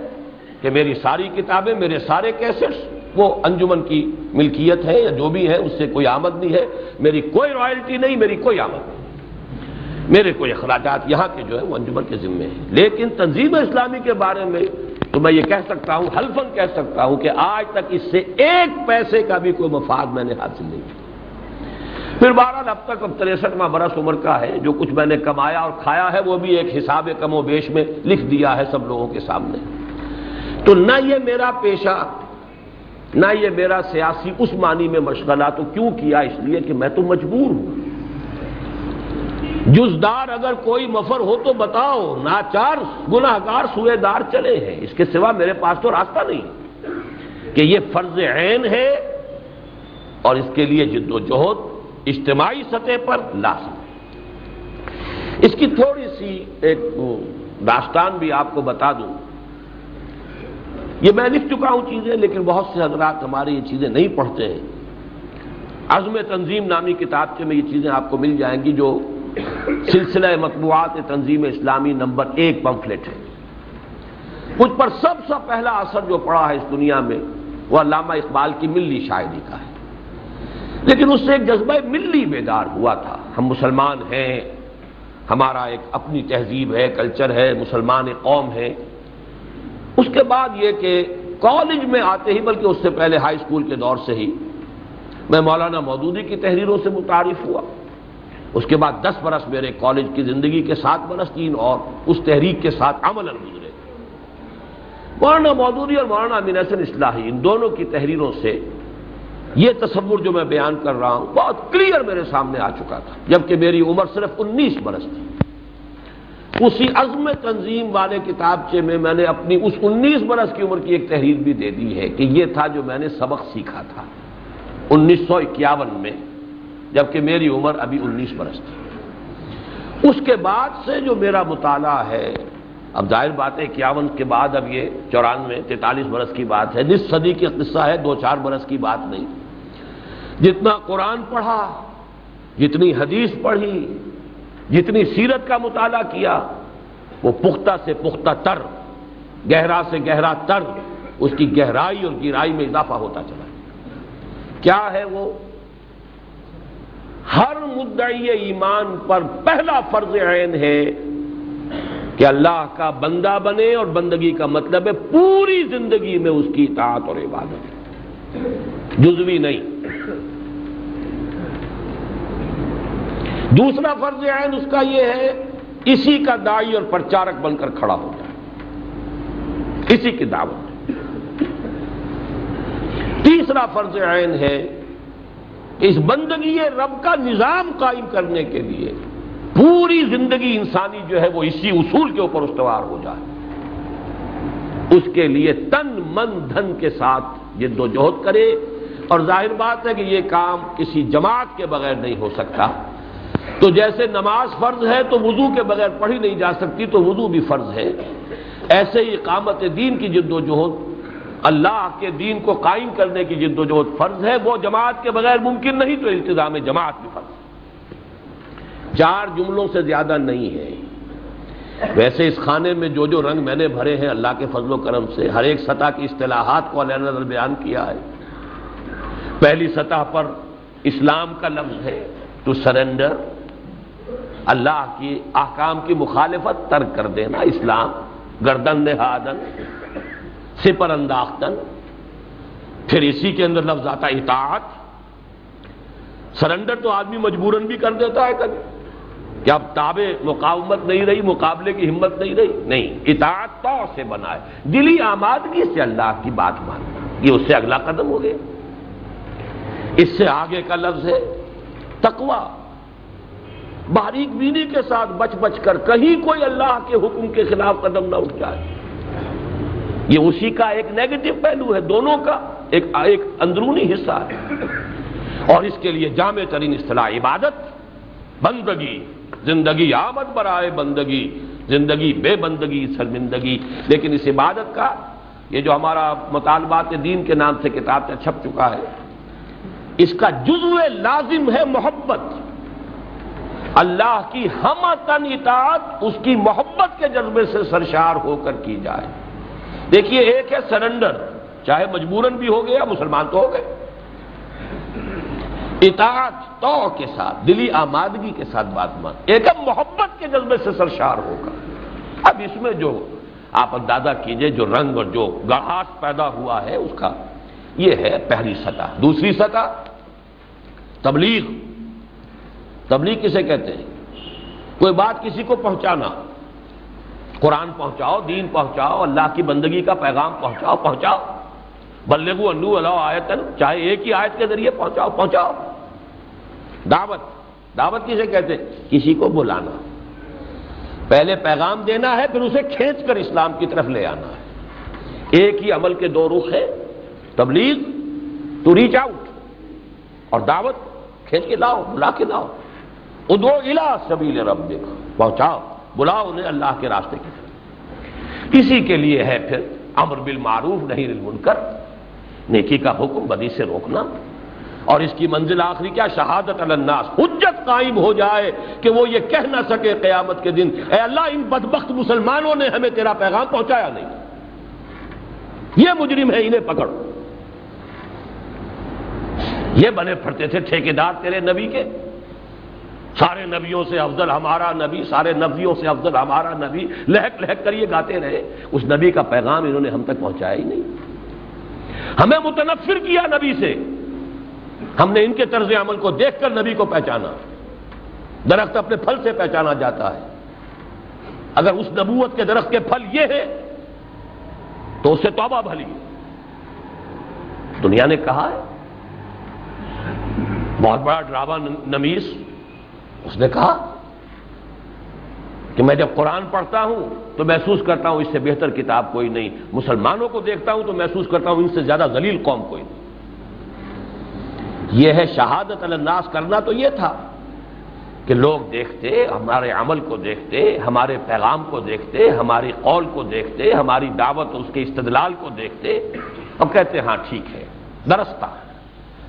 کہ میری ساری کتابیں، میرے سارے کیسٹس وہ انجمن کی ملکیت ہے یا جو بھی ہے، اس سے کوئی آمد نہیں ہے، میری کوئی رائلٹی نہیں، میری کوئی آمد نہیں، میرے کوئی اخراجات یہاں کے جو ہے وہ انجمن کے ذمے ہیں۔ لیکن تنظیم اسلامی کے بارے میں تو میں یہ کہہ سکتا ہوں، حلفاً کہہ سکتا ہوں کہ آج تک اس سے ایک پیسے کا بھی کوئی مفاد میں نے حاصل نہیں کیا۔ پھر بہرحال اب تک 63واں برس عمر کا ہے، جو کچھ میں نے کمایا اور کھایا ہے وہ بھی ایک حساب کم و بیش میں لکھ دیا ہے سب لوگوں کے سامنے۔ تو نہ یہ میرا پیشہ، نہ یہ میرا سیاسی اس معنی میں مشغلہ، تو کیوں کیا؟ اس لیے کہ میں تو مجبور ہوں۔ جزدار اگر کوئی مفر ہو تو بتاؤ، ناچار گناہگار سوئے دار چلے ہیں، اس کے سوا میرے پاس تو راستہ نہیں کہ یہ فرض عین ہے اور اس کے لیے جد و جہد اجتماعی سطح پر لازم ہے۔ اس کی تھوڑی سی ایک داستان بھی آپ کو بتا دوں، یہ میں لکھ چکا ہوں چیزیں، لیکن بہت سے حضرات ہمارے یہ چیزیں نہیں پڑھتے ہیں۔ عزم تنظیم نامی کتابچے میں یہ چیزیں آپ کو مل جائیں گی، جو سلسلہ مطبوعات تنظیم اسلامی نمبر 1 پمفلٹ ہے۔ مجھ پر سب سے پہلا اثر جو پڑا ہے اس دنیا میں وہ علامہ اقبال کی ملی شاعری کا ہے، لیکن اس سے ایک جذبہ ملی بیدار ہوا تھا۔ ہم مسلمان ہیں، ہمارا ایک اپنی تہذیب ہے، کلچر ہے، مسلمان ایک قوم ہے۔ اس کے بعد یہ کہ کالج میں آتے ہی، بلکہ اس سے پہلے ہائی اسکول کے دور سے ہی میں مولانا مودودی کی تحریروں سے متعارف ہوا۔ اس کے بعد 10 برس میرے کالج کی زندگی کے 7 برس 3 اور اس تحریک کے ساتھ عملاً گزرے۔ مولانا مودودی اور مولانا امین احسن اصلاحی، ان دونوں کی تحریروں سے یہ تصور جو میں بیان کر رہا ہوں بہت کلیئر میرے سامنے آ چکا تھا، جبکہ میری عمر صرف 19 برس تھی۔ اسی عزم تنظیم والے کتابچے میں نے اپنی اس 19 برس کی عمر کی ایک تحریر بھی دے دی ہے کہ یہ تھا جو میں نے سبق سیکھا تھا 1951 میں، جبکہ میری عمر ابھی 19 برس تھی۔ اس کے بعد سے جو میرا مطالعہ ہے، اب ظاہر بات ہے 51 کے بعد اب یہ 94 43 برس کی بات ہے، نصف صدی کی قصہ ہے، 2-4 برس کی بات نہیں۔ جتنا قرآن پڑھا، جتنی حدیث پڑھی، جتنی سیرت کا مطالعہ کیا، وہ پختہ سے پختہ تر، گہرا سے گہرا تر، اس کی گہرائی اور گہرائی میں اضافہ ہوتا چلا۔ کیا ہے وہ؟ ہر مدعی ایمان پر پہلا فرض عین ہے کہ اللہ کا بندہ بنے، اور بندگی کا مطلب ہے پوری زندگی میں اس کی اطاعت اور عبادت، جزوی نہیں۔ دوسرا فرض عین اس کا یہ ہے اسی کا داعی اور پرچارک بن کر کھڑا ہو جائے، اسی کی دعوت۔ تیسرا فرض عین ہے اس بندگی رب کا نظام قائم کرنے کے لیے پوری زندگی انسانی جو ہے وہ اسی اصول کے اوپر استوار ہو جائے، اس کے لیے تن من دھن کے ساتھ جد و جہد کرے۔ اور ظاہر بات ہے کہ یہ کام کسی جماعت کے بغیر نہیں ہو سکتا۔ تو جیسے نماز فرض ہے تو وضو کے بغیر پڑھی نہیں جا سکتی، تو وضو بھی فرض ہے، ایسے ہی اقامت دین کی جد و جہد، اللہ کے دین کو قائم کرنے کی جد و جہد فرض ہے، وہ جماعت کے بغیر ممکن نہیں، تو التزام جماعت بھی فرض ہے۔ 4 جملوں سے زیادہ نہیں ہے۔ ویسے اس خانے میں جو رنگ میں نے بھرے ہیں اللہ کے فضل و کرم سے، ہر ایک سطح کی اصطلاحات کو علیہ نظر بیان کیا ہے۔ پہلی سطح پر اسلام کا لفظ ہے، ٹو سرنڈر، اللہ کی احکام کی مخالفت ترک کر دینا، اسلام، گردن نہادن، سپر انداختن۔ پھر اسی کے اندر لفظ آتا اطاعت۔ سرنڈر تو آدمی مجبوراً بھی کر دیتا ہے کبھی، کہ اب تابع مقاومت نہیں رہی، مقابلے کی ہمت نہیں رہی، نہیں، اطاعت تو سے بنا ہے، دلی آمادگی سے اللہ کی بات ماننا، یہ اس سے اگلا قدم ہو گیا۔ اس سے آگے کا لفظ ہے تقویٰ، باریک بینی کے ساتھ بچ بچ کر کہیں کوئی اللہ کے حکم کے خلاف قدم نہ اٹھ جائے۔ یہ اسی کا ایک نیگیٹو پہلو ہے، دونوں کا ایک اندرونی حصہ ہے۔ اور اس کے لیے جامع ترین اصطلاح عبادت، بندگی، زندگی آمد برائے بندگی، زندگی بے بندگی شرمندگی۔ لیکن اس عبادت کا یہ جو ہمارا مطالبات دین کے نام سے کتاب سے چھپ چکا ہے، اس کا جزو لازم ہے محبت، اللہ کی ہمتن اطاعت اس کی محبت کے جذبے سے سرشار ہو کر کی جائے۔ دیکھیے، ایک ہے سرنڈر، چاہے مجبوراً بھی ہو گیا، مسلمان تو ہو گئے، اطاعت تو کے ساتھ، دلی آمادگی کے ساتھ بات مان، ایک ہے محبت کے جذبے سے سرشار ہو کر۔ اب اس میں جو آپ اندازہ کیجئے جو رنگ اور جو گاہٹ پیدا ہوا ہے اس کا، یہ ہے پہلی سطح۔ دوسری سطح تبلیغ۔ تبلیغ کسے کہتے ہیں؟ کوئی بات کسی کو پہنچانا، قرآن پہنچاؤ، دین پہنچاؤ، اللہ کی بندگی کا پیغام پہنچاؤ، بلغوا عنہ ولو آیۃ، چاہے ایک ہی آیت کے ذریعے پہنچاؤ۔ دعوت کسے کہتے ہیں؟ کسی کو بلانا، پہلے پیغام دینا ہے، پھر اسے کھینچ کر اسلام کی طرف لے آنا ہے۔ ایک ہی عمل کے 2 رخ ہیں، تبلیغ ٹو ریچ آؤٹ، اور دعوت کھینچ کے لاؤ، بلا کے لاؤ۔ ادعو الی سبیل ربک، پہنچاؤ، بلاؤ انہیں اللہ کے راستے کی طرف۔ اسی کے لیے ہے پھر امر بالمعروف نہی عن المنکر، نیکی کا حکم، بدی سے روکنا۔ اور اس کی منزل آخری کیا؟ شہادت علی الناس، حجت قائم ہو جائے کہ وہ یہ کہہ نہ سکے قیامت کے دن، اے اللہ ان بدبخت مسلمانوں نے ہمیں تیرا پیغام پہنچایا نہیں، یہ مجرم ہے، انہیں پکڑو۔ یہ بنے پھرتے تھے ٹھیکیدار تیرے نبی کے، سارے نبیوں سے افضل ہمارا نبی، سارے نبیوں سے افضل ہمارا نبی، لہک لہک کر یہ گاتے رہے، اس نبی کا پیغام انہوں نے ہم تک پہنچایا ہی نہیں۔ ہمیں متنفر کیا نبی سے، ہم نے ان کے طرز عمل کو دیکھ کر نبی کو پہچانا۔ درخت اپنے پھل سے پہچانا جاتا ہے، اگر اس نبوت کے درخت کے پھل یہ ہے تو اسے توبہ بھلی۔ دنیا نے کہا ہے، بہت بڑا ڈرامہ نمیس، اس نے کہا کہ میں جب قرآن پڑھتا ہوں تو محسوس کرتا ہوں اس سے بہتر کتاب کوئی نہیں، مسلمانوں کو دیکھتا ہوں تو محسوس کرتا ہوں ان سے زیادہ ذلیل قوم کوئی نہیں۔ یہ ہے شہادت علی الناس کرنا، تو یہ تھا کہ لوگ دیکھتے، ہمارے عمل کو دیکھتے، ہمارے پیغام کو دیکھتے، ہماری قول کو دیکھتے، ہماری دعوت اور اس کے استدلال کو دیکھتے اور کہتے ہاں ٹھیک ہے، درستہ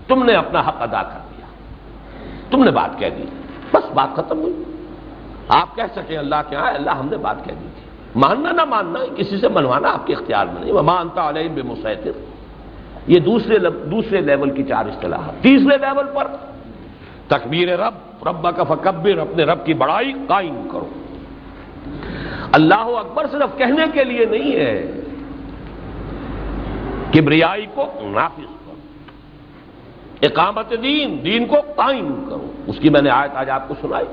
تم نے اپنا حق ادا کر دیا، تم نے بات کہہ دی، بس بات ختم ہوئی۔ آپ کہہ سکیں اللہ کیا ہے، اللہ ہم نے بات کہہ دی تھی، ماننا نہ ماننا کسی سے منوانا آپ کے اختیار میں نہیں۔ وما انت علیہم بمسیطر، یہ دوسرے لیول کی 4 اصطلاحات۔ تیسرے لیول پر تکبیر ربک فکبر، اپنے رب کی بڑائی قائم کرو۔ اللہ اکبر صرف کہنے کے لیے نہیں ہے، کبریائی کو نافذ کرو، اقامت دین کو قائم کرو۔ اس کی میں نے آیت آج آپ کو سنائی،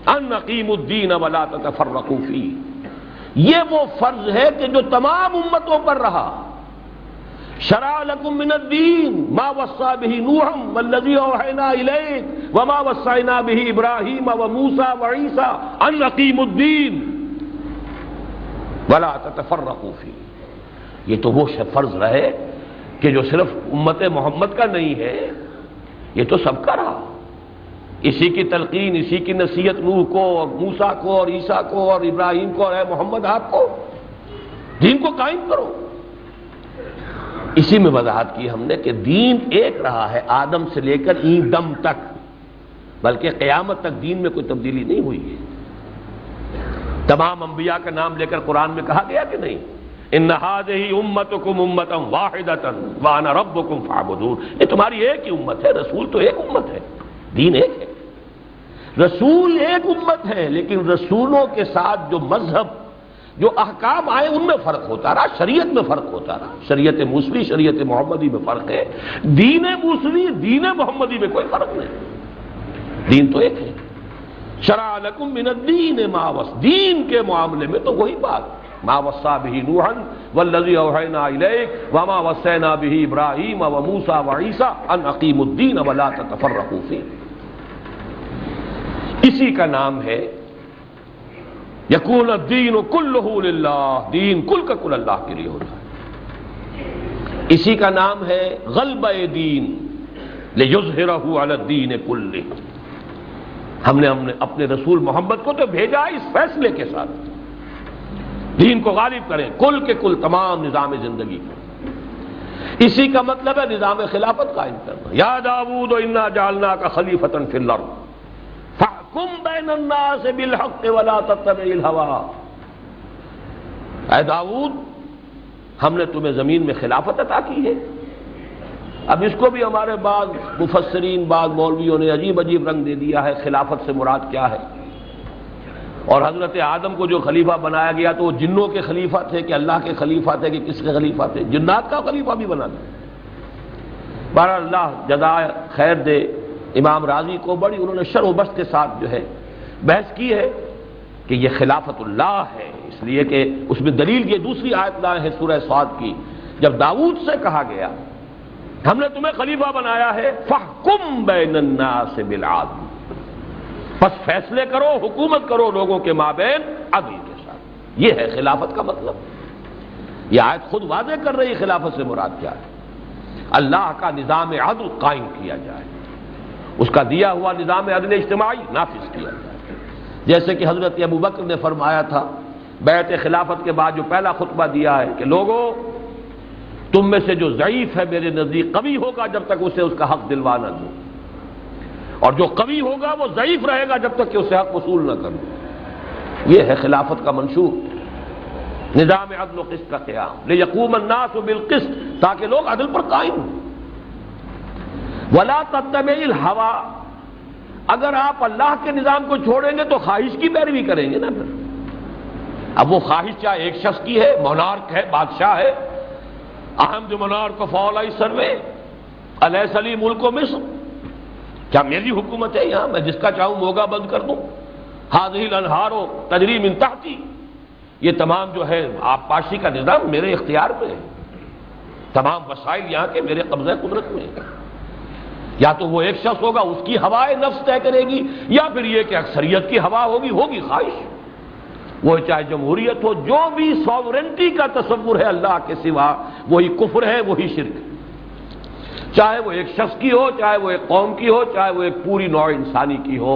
ان اقیموا الدین ولا تتفرقوا فیہ۔ یہ وہ فرض ہے کہ جو تمام امتوں پر رہا۔ شرع لکم من الدین ما وصى به نوحا والذی اوحینا الیک وما وصینا به ابراہیم وموسیٰ وعیسیٰ ان اقیموا الدین ولا تتفرقوا فیہ۔ یہ تو وہ فرض رہے کہ جو صرف امت محمد کا نہیں ہے، یہ تو سب کا رہا۔ اسی کی تلقین، اسی کی نصیحت نوح کو اور موسیٰ کو اور عیسیٰ کو اور ابراہیم کو اور اے محمد آپ کو دین کو قائم کرو۔ اسی میں وضاحت کی ہم نے کہ دین ایک رہا ہے آدم سے لے کر این دم تک، بلکہ قیامت تک دین میں کوئی تبدیلی نہیں ہوئی ہے۔ تمام انبیاء کا نام لے کر قرآن میں کہا گیا کہ نہیں، ان ھذہ امتکم امۃ واحدۃ وانا ربکم فاعبدون، یہ تمہاری ایک ہی امت ہے، رسول تو ایک امت ہے، دین ایک ہے، رسول ایک امت ہے، لیکن رسولوں کے ساتھ جو مذہب، جو احکام آئے ان میں فرق ہوتا رہا، شریعت میں فرق ہوتا رہا۔ شریعت موسوی شریعت محمدی میں فرق ہے، دین موسوی دین محمدی میں کوئی فرق نہیں، دین تو ایک ہے۔ شرع لکم من الدین ما وصى، دین کے معاملے میں تو وہی بات، ما وصى به نوحا والذی اوحینا الیک وما وصینا به ابراہیم وموسیٰ وعیسیٰ ان اقیموا الدین ولا تتفرقوا فیہ۔ اسی کا نام ہے یکون الدین کلہ للہ، دین کل کا کل اللہ کے لیے ہوتا ہے۔ اسی کا نام ہے غلبہ دین لیظہرہ علی الدین کلہ۔ ہم نے اپنے رسول محمد کو تو بھیجا اس فیصلے کے ساتھ، دین کو غالب کریں کل کے کل تمام نظام زندگی کو۔ اسی کا مطلب ہے نظام خلافت قائم کرنا۔ یا داؤد انا جعلناک خلیفۃ فی الارض فاحکم بین الناس بالحق ولا تتبع الہویٰ۔ اے داؤد، ہم نے تمہیں زمین میں خلافت عطا کی ہے۔ اب اس کو بھی ہمارے بعض مفسرین، بعض مولویوں نے عجیب عجیب رنگ دے دیا ہے، خلافت سے مراد کیا ہے؟ اور حضرت آدم کو جو خلیفہ بنایا گیا تو وہ جنوں کے خلیفہ تھے کہ اللہ کے خلیفہ تھے کہ کس کے خلیفہ تھے؟ جنات کا خلیفہ بھی بنا دیا۔ بہرحال اللہ جزائے خیر دے امام راضی کو، بڑی انہوں نے شرح و بسط کے ساتھ جو ہے بحث کی ہے کہ یہ خلافت اللہ ہے، اس لیے کہ اس میں دلیل یہ دوسری آیت لائے ہے سورہ صاد کی، جب داؤد سے کہا گیا ہم نے تمہیں خلیفہ بنایا ہے فاحکم بین الناس بالعدل، بس فیصلے کرو، حکومت کرو لوگوں کے مابین عدل کے ساتھ۔ یہ ہے خلافت کا مطلب۔ یہ آیت خود واضح کر رہی خلافت سے مراد کیا ہے، اللہ کا نظام عدل قائم کیا جائے، اس کا دیا ہوا نظام عدل اجتماعی نافذ کیا جائے۔ جیسے کہ حضرت ابوبکر نے فرمایا تھا بیعت خلافت کے بعد جو پہلا خطبہ دیا ہے کہ لوگوں، تم میں سے جو ضعیف ہے میرے نزدیک قوی ہوگا جب تک اسے اس کا حق دلوا نہ دو، اور جو قوی ہوگا وہ ضعیف رہے گا جب تک کہ اسے حق وصول نہ کرو۔ یہ ہے خلافت کا منشور، نظام عدل و قسط کا قیام، لیقوم الناس بالقسط، تاکہ لوگ عدل پر قائم ہوں۔ ولا تتبع الہویٰ، اگر آپ اللہ کے نظام کو چھوڑیں گے تو خواہش کی پیروی کریں گے نا پھر. اب وہ خواہش چاہے ایک شخص کی ہے، مونارک ہے، بادشاہ ہے، احمد منارک فولائی سروے علیہ سلی ملک و مصر، کیا میری حکومت ہے یہاں میں جس کا چاہوں موگا بند کر دوں؟ ہذہ الانہار تجری من تحتی، یہ تمام جو ہے آبپاشی کا نظام میرے اختیار میں ہے، تمام وسائل یہاں کے میرے قبضہ قدرت میں ہے. یا تو وہ ایک شخص ہوگا اس کی ہوائے نفس طے کرے گی، یا پھر یہ کہ اکثریت کی ہوا ہوگی خواہش. وہ چاہے جمہوریت ہو، جو بھی ساورنٹی کا تصور ہے اللہ کے سوا وہی کفر ہے، وہی شرک ہے. چاہے وہ ایک شخص کی ہو، چاہے وہ ایک قوم کی ہو، چاہے وہ ایک پوری نوع انسانی کی ہو،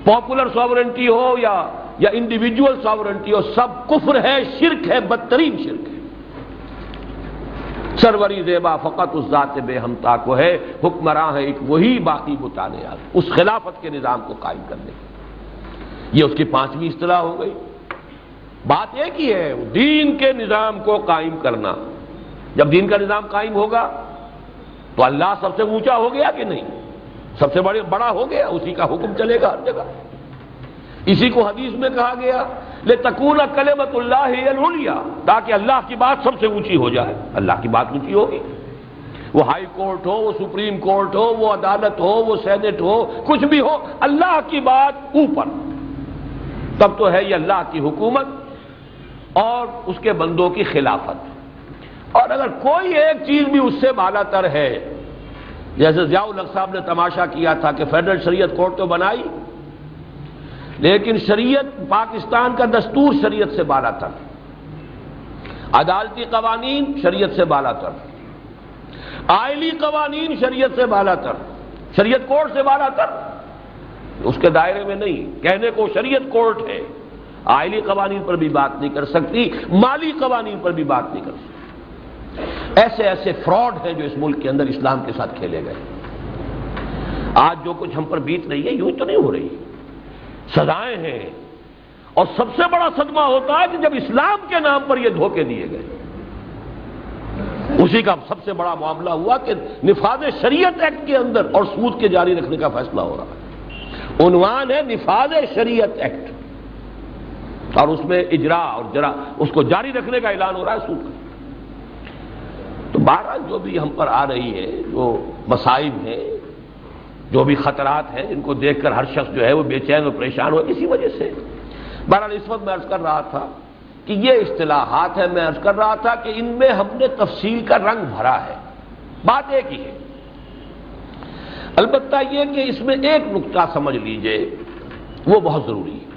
پاپولر ساورنٹی ہو یا انڈیویجول ساورنٹی ہو، سب کفر ہے، شرک ہے، بدترین شرک ہے. سروری زیبا فقط اس ذات بے ہمتا کو ہے، حکمراں ہے ایک وہی باقی بتانے والا، اس خلافت کے نظام کو قائم کرنے. یہ اس کی 5ویں اصطلاح ہو گئی. بات ایک ہی ہے، دین کے نظام کو قائم کرنا. جب دین کا نظام قائم ہوگا تو اللہ سب سے اونچا ہو گیا کہ نہیں؟ سب سے بڑا ہو گیا، اسی کا حکم چلے گا ہر جگہ. اسی کو حدیث میں کہا گیا لِتَكُونَ كَلِمَةُ اللَّهِ هِيَ الْعُلْيَا، تاکہ اللہ کی بات سب سے اونچی ہو جائے. اللہ کی بات اونچی ہوگی، وہ ہائی کورٹ ہو، وہ سپریم کورٹ ہو، وہ عدالت ہو، وہ سینٹ ہو، کچھ بھی ہو، اللہ کی بات اوپر. تب تو ہے یہ اللہ کی حکومت اور اس کے بندوں کی خلافت. اور اگر کوئی ایک چیز بھی اس سے بالا تر ہے، جیسے ضیاء الحق صاحب نے تماشا کیا تھا کہ فیڈرل شریعت کورٹ تو بنائی، لیکن شریعت پاکستان کا دستور شریعت سے بالا تر، عدالتی قوانین شریعت سے بالا تر، آئلی قوانین شریعت سے بالا تر، شریعت کورٹ سے بالا تر، اس کے دائرے میں نہیں. کہنے کو شریعت کورٹ ہے، آئلی قوانین پر بھی بات نہیں کر سکتی، مالی قوانین پر بھی بات نہیں کر سکتی. ایسے ایسے فراڈ ہیں جو اس ملک کے اندر اسلام کے ساتھ کھیلے گئے. آج جو کچھ ہم پر بیت رہی ہے یوں تو نہیں ہو رہی، سزائیں ہیں. اور سب سے بڑا صدمہ ہوتا ہے کہ جب اسلام کے نام پر یہ دھوکے دیے گئے. اسی کا سب سے بڑا معاملہ ہوا کہ نفاذ شریعت ایکٹ کے اندر اور سود کے جاری رکھنے کا فیصلہ ہو رہا ہے. عنوان ہے نفاذ شریعت ایکٹ، اور اس میں اجرا اور جرا اس کو جاری رکھنے کا اعلان ہو رہا ہے سود کا. تو بہرحال جو بھی ہم پر آ رہی ہے، جو مصائب ہیں، جو بھی خطرات ہیں جن کو دیکھ کر ہر شخص جو ہے وہ بے چین اور پریشان ہو، اسی وجہ سے. بہرحال اس وقت میں عرض کر رہا تھا کہ یہ اصطلاحات ہیں، میں عرض کر رہا تھا کہ ان میں ہم نے تفصیل کا رنگ بھرا ہے. بات ایک ہی ہے، البتہ یہ کہ اس میں ایک نقطہ سمجھ لیجئے وہ بہت ضروری ہے.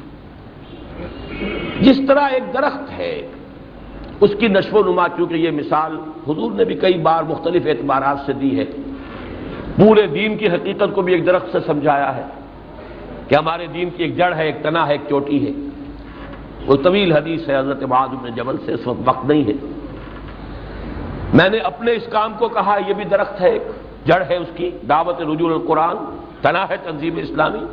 جس طرح ایک درخت ہے، اس کی نشو و نما، چونکہ یہ مثال حضور نے بھی کئی بار مختلف اعتبارات سے دی ہے، پورے دین کی حقیقت کو بھی ایک درخت سے سمجھایا ہے کہ ہمارے دین کی ایک جڑ ہے، ایک تنا ہے، ایک چوٹی ہے. وہ طویل حدیث ہے حضرت معاذ بن جبل سے، اس وقت وقت نہیں ہے. میں نے اپنے اس کام کو کہا یہ بھی درخت ہے، ایک جڑ ہے اس کی، دعوت رجوع القرآن، تنا ہے تنظیم اسلامی،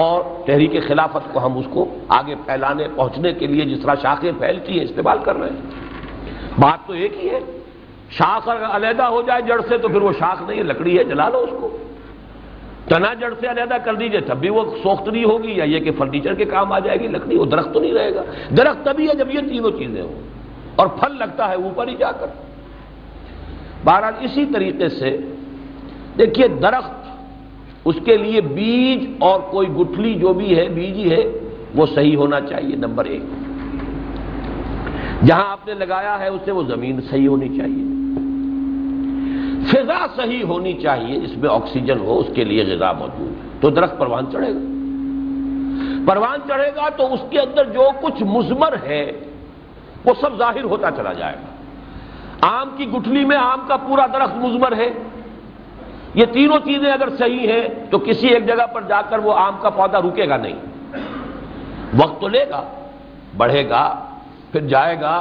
اور تحریک خلافت کو ہم اس کو آگے پھیلانے پہنچنے کے لیے جس طرح شاخیں پھیلتی ہیں استعمال کر رہے ہیں. بات تو ایک ہی ہے، شاخ اگر علیحدہ ہو جائے جڑ سے تو پھر وہ شاخ نہیں ہے، لکڑی ہے، جلا لو اس کو. تنا جڑ سے علیحدہ کر دیجئے تب بھی وہ سوخت نہیں ہوگی، یا یہ کہ فرنیچر کے کام آ جائے گی لکڑی، وہ درخت تو نہیں رہے گا. درخت تبھی ہے جب یہ تینوں چیزیں ہوں، اور پھل لگتا ہے اوپر ہی جا کر. بہرحال اسی طریقے سے دیکھیے درخت، اس کے لیے بیج اور کوئی گٹھلی جو بھی ہے، بیج ہی ہے، وہ صحیح ہونا چاہیے. نمبر 1، جہاں آپ نے لگایا ہے اسے وہ زمین صحیح ہونی چاہیے، فضا صحیح ہونی چاہیے، اس میں آکسیجن ہو، اس کے لیے غذا موجود ہے تو درخت پروان چڑھے گا. پروان چڑھے گا تو اس کے اندر جو کچھ مضمر ہے وہ سب ظاہر ہوتا چلا جائے گا. آم کی گٹھلی میں آم کا پورا درخت مضمر ہے. یہ تینوں چیزیں اگر صحیح ہیں تو کسی ایک جگہ پر جا کر وہ آم کا پودا رکے گا نہیں، وقت تو لے گا، بڑھے گا، پھر جائے گا،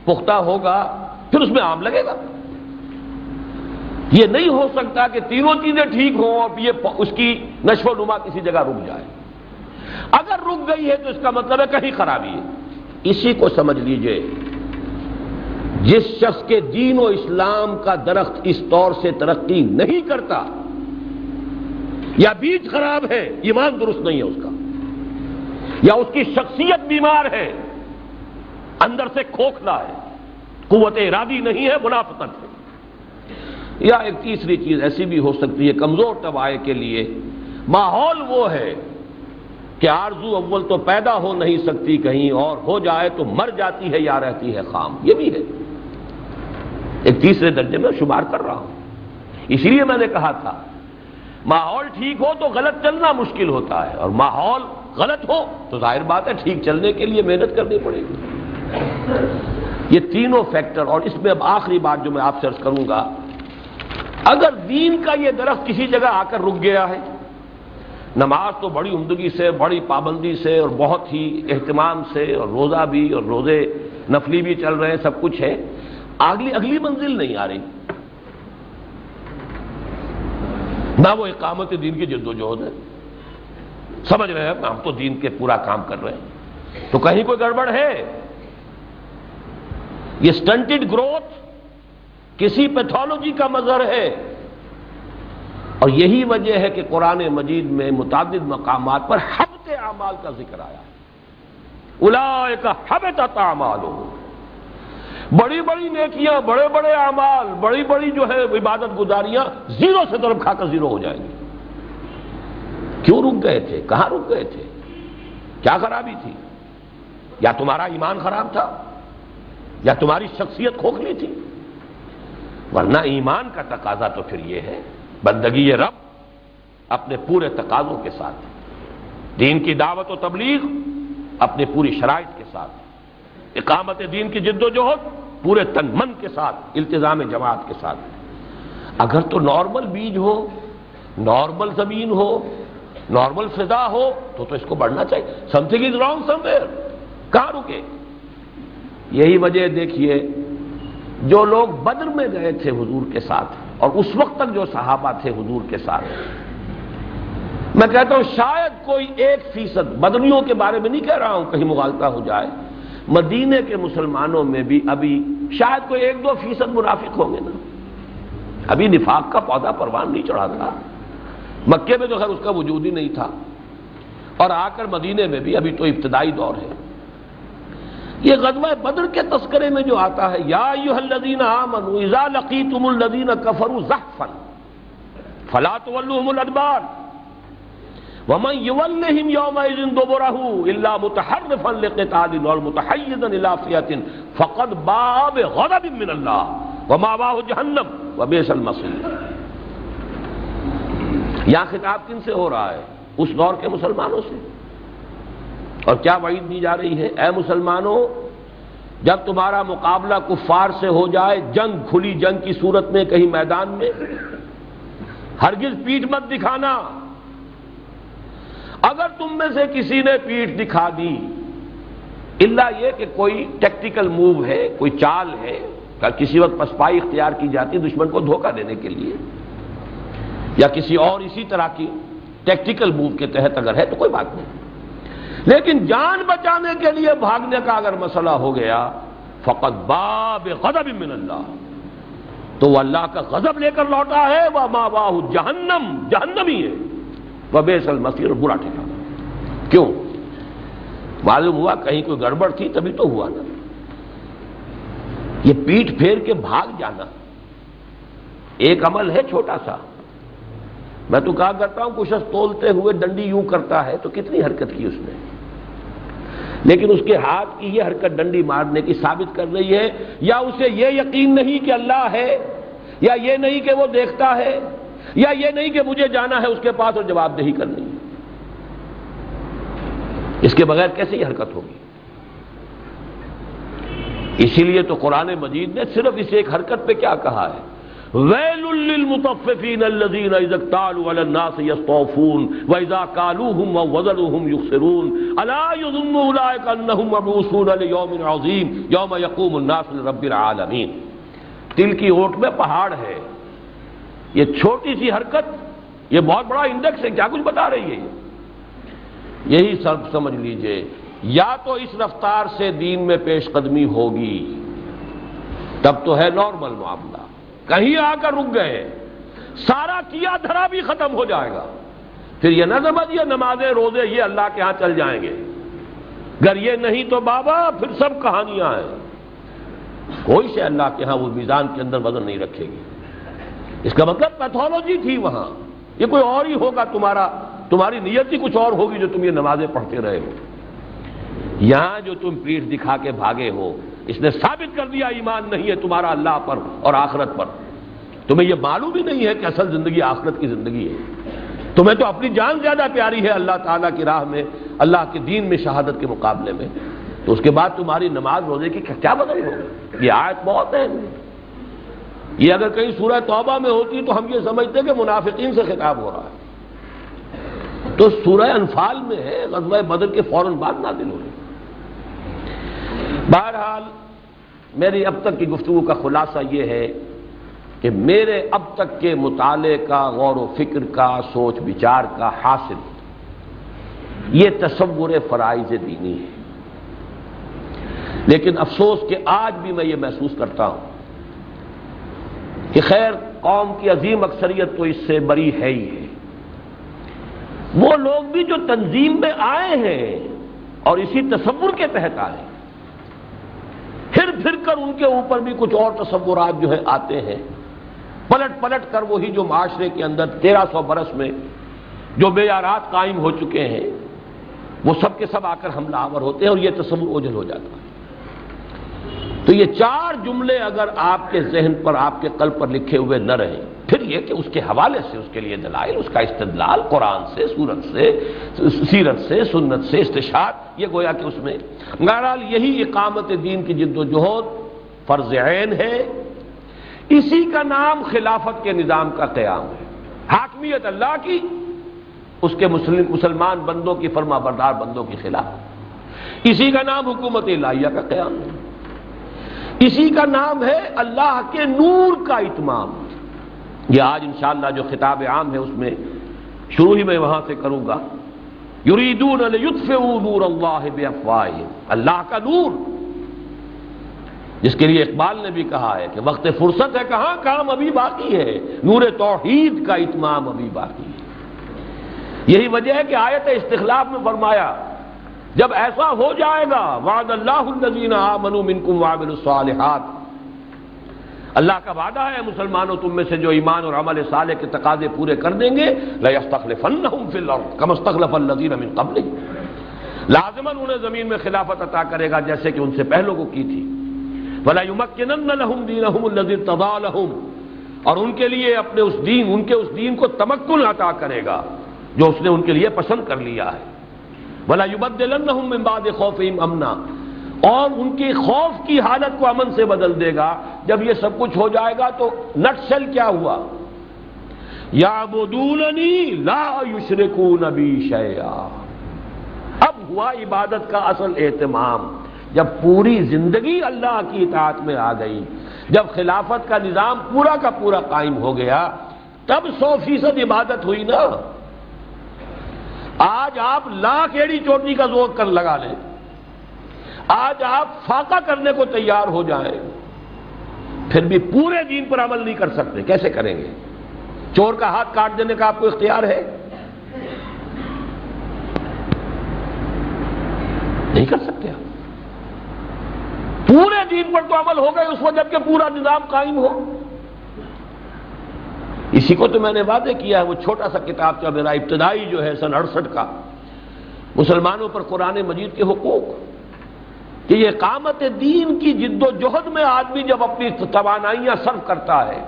پختہ ہوگا، پھر اس میں آم لگے گا. یہ نہیں ہو سکتا کہ تینوں چیزیں ٹھیک ہوں اور یہ اس کی نشو و نما کسی جگہ رک جائے. اگر رک گئی ہے تو اس کا مطلب ہے کہیں خرابی ہے. اسی کو سمجھ لیجئے، جس شخص کے دین و اسلام کا درخت اس طور سے ترقی نہیں کرتا یا بیج خراب ہے، ایمان درست نہیں ہے اس کا، یا اس کی شخصیت بیمار ہے، اندر سے کھوکھلا ہے، قوت ارادی نہیں ہے، منافقت ہے۔ یا ایک تیسری چیز ایسی بھی ہو سکتی ہے کمزور طبقے کے لیے ماحول وہ ہے کہ آرزو اول تو پیدا ہو نہیں سکتی کہیں اور ہو جائے تو مر جاتی ہے یا رہتی ہے خام، یہ بھی ہے، ایک تیسرے درجے میں شمار کر رہا ہوں۔ اسی لیے میں نے کہا تھا ماحول ٹھیک ہو تو غلط چلنا مشکل ہوتا ہے، اور ماحول غلط ہو تو ظاہر بات ہے ٹھیک چلنے کے لیے محنت کرنی پڑے گی۔ یہ تینوں فیکٹر، اور اس میں اب آخری بات جو میں آپ سے عرض کروں گا، اگر دین کا یہ درخت کسی جگہ آ کر رک گیا ہے، نماز تو بڑی عمدگی سے، بڑی پابندی سے اور بہت ہی اہتمام سے، اور روزہ بھی اور روزے نفلی بھی چل رہے ہیں، سب کچھ ہے، اگلی منزل نہیں آ رہی، نہ وہ اقامت دین کی جد و جہد ہے، سمجھ رہے ہیں ہم تو دین کے پورا کام کر رہے ہیں، تو کہیں کوئی گڑبڑ ہے۔ یہ سٹنٹڈ گروتھ کسی پیتھولوجی کا مظہر ہے، اور یہی وجہ ہے کہ قرآن مجید میں متعدد مقامات پر حبط اعمال کا ذکر آیا ہے۔ اولئک حبطت اعمالهم، بڑی بڑی نیکیاں، بڑے بڑے اعمال، بڑی بڑی جو ہے عبادت گزاریاں زیرو سے ضرب کھا کر زیرو ہو جائیں گی۔ کیوں رک گئے تھے؟ کہاں رک گئے تھے؟ کیا خرابی تھی؟ یا تمہارا ایمان خراب تھا، یا تمہاری شخصیت کھوکھلی تھی؟ ورنہ ایمان کا تقاضا تو پھر یہ ہے بندگی رب اپنے پورے تقاضوں کے ساتھ، دین کی دعوت و تبلیغ اپنے پوری شرائط کے ساتھ، اقامت دین کی جد و جہد پورے تن من کے ساتھ، التزام جماعت کے ساتھ۔ اگر تو نارمل بیج ہو، نارمل زمین ہو، نارمل فضا ہو تو اس کو بڑھنا چاہیے۔ Some thing is wrong some where, کہاں رکے؟ یہی وجہ دیکھیے جو لوگ بدر میں گئے تھے حضور کے ساتھ، اور اس وقت تک جو صحابہ تھے حضور کے ساتھ، میں کہتا ہوں شاید کوئی 1% بدریوں کے بارے میں نہیں کہہ رہا ہوں کہیں مغالطہ ہو جائے، مدینے کے مسلمانوں میں بھی ابھی شاید کوئی 1-2% منافق ہوں گے نا، ابھی نفاق کا پودا پروان نہیں چڑھا تھا، مکے میں تو خیر اس کا وجود ہی نہیں تھا، اور آ کر مدینے میں بھی ابھی تو ابتدائی دور ہے۔ یہ غزوہ بدر کے تذکرے میں جو آتا ہے یا ایھا الذین آمنوا اذا لقیتم الذین کفروا زحفا فلا تولوهم الادبار ومن یولہم یومئذ دبرہ الا متحرفا لقتال او متحیزا الی فئة فقد باء بغضب من اللہ ومأواہ جہنم وبئس المصیر۔ یہاں خطاب کن سے ہو رہا ہے؟ اس دور کے مسلمانوں سے، اور کیا وعید دی جا رہی ہے؟ اے مسلمانوں، جب تمہارا مقابلہ کفار سے ہو جائے، جنگ، کھلی جنگ کی صورت میں کہیں میدان میں، ہرگز پیٹھ مت دکھانا۔ اگر تم میں سے کسی نے پیٹھ دکھا دی، الا یہ کہ کوئی ٹیکٹیکل موو ہے، کوئی چال ہے، کہ کسی وقت پسپائی اختیار کی جاتی دشمن کو دھوکہ دینے کے لیے، یا کسی اور اسی طرح کی ٹیکٹیکل موو کے تحت اگر ہے تو کوئی بات نہیں، لیکن جان بچانے کے لیے بھاگنے کا اگر مسئلہ ہو گیا فقط باء بغضب من اللہ، تو وہ اللہ کا غضب لے کر لوٹا ہے، ومأواہ جہنم، جہنمی ہے، وبئس المصیر، برا ٹھکانہ۔ کیوں؟ معلوم ہوا کہیں کوئی گڑبڑ تھی تبھی تو ہوا نا۔ یہ پیٹھ پھیر کے بھاگ جانا ایک عمل ہے چھوٹا سا، میں تو کہا کرتا ہوں کچھ تولتے ہوئے ڈنڈی یوں کرتا ہے تو کتنی حرکت کی اس نے، لیکن اس کے ہاتھ کی یہ حرکت ڈنڈی مارنے کی ثابت کر رہی ہے، یا اسے یہ یقین نہیں کہ اللہ ہے، یا یہ نہیں کہ وہ دیکھتا ہے، یا یہ نہیں کہ مجھے جانا ہے اس کے پاس اور جواب دہی کرنی ہے۔ اس کے بغیر کیسے یہ حرکت ہوگی؟ اسی لیے تو قرآن مجید نے صرف اس ایک حرکت پہ کیا کہا ہے؟ ویل للمطففین الذین اذا اکتالوا علی الناس یستوفون واذا کالوهم او وزنوهم یخسرون الا یظن اولئک انهم مبعوثون لیوم عظیم یوم یقوم الناس لرب العالمین۔ تل کی اوٹ میں پہاڑ ہے، یہ چھوٹی سی حرکت یہ بہت بڑا انڈیکس ہے، کیا کچھ بتا رہی ہے؟ یہی سب سمجھ لیجئے، یا تو اس رفتار سے دین میں پیش قدمی ہوگی تب تو ہے نارمل معاملہ، کہیں آ کر رک گئے، سارا کیا دھرا بھی ختم ہو جائے گا، پھر یہ نہ سمجھیے نمازیں روزے یہ اللہ کے ہاں چل جائیں گے، اگر یہ نہیں تو بابا پھر سب کہانیاں ہیں، کوئی شے اللہ کے ہاں وہ میزان کے اندر وزن نہیں رکھے گی۔ اس کا مطلب پیتھولوجی تھی وہاں، یہ کوئی اور ہی ہوگا، تمہاری نیت ہی کچھ اور ہوگی جو تم یہ نمازیں پڑھتے رہے ہو۔ یہاں جو تم پیٹھ دکھا کے بھاگے ہو، اس نے ثابت کر دیا ایمان نہیں ہے تمہارا اللہ پر اور آخرت پر۔ تمہیں یہ معلوم ہی نہیں ہے کہ اصل زندگی آخرت کی زندگی ہے، تمہیں تو اپنی جان زیادہ پیاری ہے اللہ تعالیٰ کی راہ میں، اللہ کے دین میں شہادت کے مقابلے میں، تو اس کے بعد تمہاری نماز روزے کی کیا بدل ہوگی؟ یہ آیت بہت ہے، یہ اگر کہیں سورہ توبہ میں ہوتی تو ہم یہ سمجھتے کہ منافقین سے خطاب ہو رہا ہے، تو سورہ انفال میں ہے، غزوہ بدر کے فوراً بعد نازل ہوئی۔ بہرحال میری اب تک کی گفتگو کا خلاصہ یہ ہے کہ میرے اب تک کے مطالعے کا، غور و فکر کا، سوچ بچار کا حاصل یہ تصور فرائض دینی ہے، لیکن افسوس کہ آج بھی میں یہ محسوس کرتا ہوں کہ خیر قوم کی عظیم اکثریت تو اس سے بری ہے ہی ہے، وہ لوگ بھی جو تنظیم میں آئے ہیں اور اسی تصور کے تحت آئے، پھر کر ان کے اوپر بھی کچھ اور تصورات جو ہے آتے ہیں، پلٹ کر وہی جو معاشرے کے اندر 1300 برس میں جو معیارات قائم ہو چکے ہیں وہ سب کے سب آ کر حملہ آور ہوتے ہیں اور یہ تصور اوجھل ہو جاتا ہے۔ تو یہ 4 جملے اگر آپ کے ذہن پر، آپ کے قلب پر لکھے ہوئے نہ رہیں، پھر یہ کہ اس کے حوالے سے اس کے لیے دلائل، اس کا استدلال قرآن سے، سورت سے، سیرت سے، سنت سے استشہاد، یہ گویا کہ اس میں بہرحال یہی اقامت دین کی جد و جہد فرض عین ہے، اسی کا نام خلافت کے نظام کا قیام ہے، حاکمیت اللہ کی، اس کے مسلمان بندوں کی، فرما بردار بندوں کے خلاف، اسی کا نام حکومت الہیہ کا قیام ہے، اسی کا نام ہے اللہ کے نور کا اتمام۔ یہ آج انشاءاللہ جو خطاب عام ہے اس میں شروع ہی میں وہاں سے کروں گا، یریدون لیطفئوا نور اللہ بافواہہم، اللہ کا نور جس کے لیے اقبال نے بھی کہا ہے کہ وقت فرصت ہے کہاں، کام ابھی باقی ہے، نور توحید کا اتمام ابھی باقی ہے۔ یہی وجہ ہے کہ آیت استخلاف میں فرمایا جب ایسا ہو جائے گا، وعد اللہ الذین آمنوا منکم وعملوا الصالحات، اللہ کا وعدہ ہے مسلمانوں تم میں سے جو ایمان اور عمل صالح کے تقاضے پورے کر دیں گے، لَيَسْتَخْلِفَنَّهُمْ فِي الْأَرْضِ كَمَا اسْتَخْلَفَ الَّذِينَ مِن قَبْلِهِمْ، لازماً انہیں زمین میں خلافت عطا کرے گا جیسے کہ ان سے پہلوں کو کی تھی، وَلَيُمَكِّنَنَّ لَهُمْ دِينَهُمُ الَّذِي ارْتَضَىٰ لَهُمْ، اور ان کے لیے اپنے اس دین، ان کے اس دین کو تمکن عطا کرے گا جو اس نے ان کے لیے پسند کر لیا ہے، وَلَيُبَدِّلَنَّهُم مِّن بَعْدِ خَوْفِهِمْ أَمْنًا، اور ان کی خوف کی حالت کو امن سے بدل دے گا۔ جب یہ سب کچھ ہو جائے گا تو نٹ شل کیا ہوا، یعبدوننی لا یشرکون بی شیئا، اب ہوا عبادت کا اصل اہتمام۔ جب پوری زندگی اللہ کی اطاعت میں آ گئی، جب خلافت کا نظام پورا کا پورا قائم ہو گیا، تب 100% عبادت ہوئی نا۔ آج آپ لاکھ ایڑی چوٹی کا زور کر لگا لیں، آج آپ فاقہ کرنے کو تیار ہو جائیں، پھر بھی پورے دین پر عمل نہیں کر سکتے، کیسے کریں گے؟ چور کا ہاتھ کاٹ دینے کا آپ کو اختیار ہے؟ نہیں کر سکتے آپ۔ پورے دین پر تو عمل ہو گئے اس وقت جب کہ پورا نظام قائم ہو۔ اسی کو تو میں نے واضح کیا ہے، وہ چھوٹا سا کتاب کا میرا ابتدائی جو ہے سن 68 کا، مسلمانوں پر قرآن مجید کے حقوق، کہ یہ اقامت دین کی جد و جہد میں آدمی جب اپنی توانائیاں صرف کرتا ہے،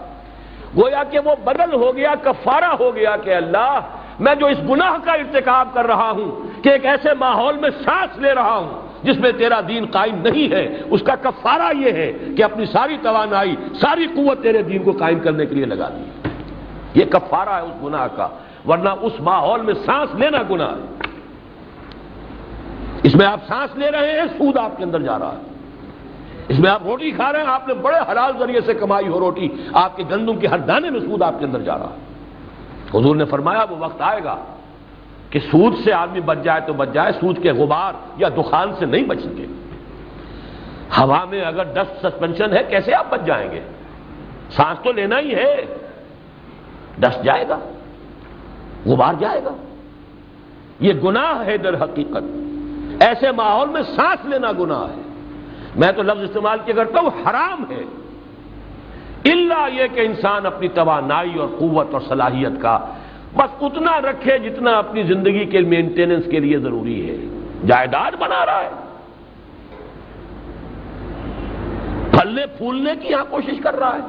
گویا کہ وہ بدل ہو گیا، کفارہ ہو گیا کہ اللہ میں جو اس گناہ کا ارتکاب کر رہا ہوں کہ ایک ایسے ماحول میں سانس لے رہا ہوں جس میں تیرا دین قائم نہیں ہے، اس کا کفارہ یہ ہے کہ اپنی ساری توانائی، ساری قوت تیرے دین کو قائم کرنے کے لیے لگا دی۔ یہ کفارہ ہے اس گناہ کا، ورنہ اس ماحول میں سانس لینا گناہ ہے۔ اس میں آپ سانس لے رہے ہیں، سود آپ کے اندر جا رہا ہے، اس میں آپ روٹی کھا رہے ہیں، آپ نے بڑے حلال ذریعے سے کمائی ہو روٹی، آپ کے گندم کے ہر دانے میں سود آپ کے اندر جا رہا ہے۔ حضور نے فرمایا وہ وقت آئے گا کہ سود سے آدمی بچ جائے تو بچ جائے، سود کے غبار یا دخان سے نہیں بچ سکے۔ ہوا میں اگر ڈسٹ سسپینشن ہے کیسے آپ بچ جائیں گے؟ سانس تو لینا ہی ہے، ڈسٹ جائے گا، غبار جائے گا، یہ گناہ ہے در حقیقت، ایسے ماحول میں سانس لینا گناہ ہے۔ میں تو لفظ استعمال کیا کرتا ہوں حرام ہے، الا یہ کہ انسان اپنی توانائی اور قوت اور صلاحیت کا بس اتنا رکھے جتنا اپنی زندگی کے مینٹیننس کے لیے ضروری ہے۔ جائیداد بنا رہا ہے، پھلنے پھولنے کی یہاں کوشش کر رہا ہے،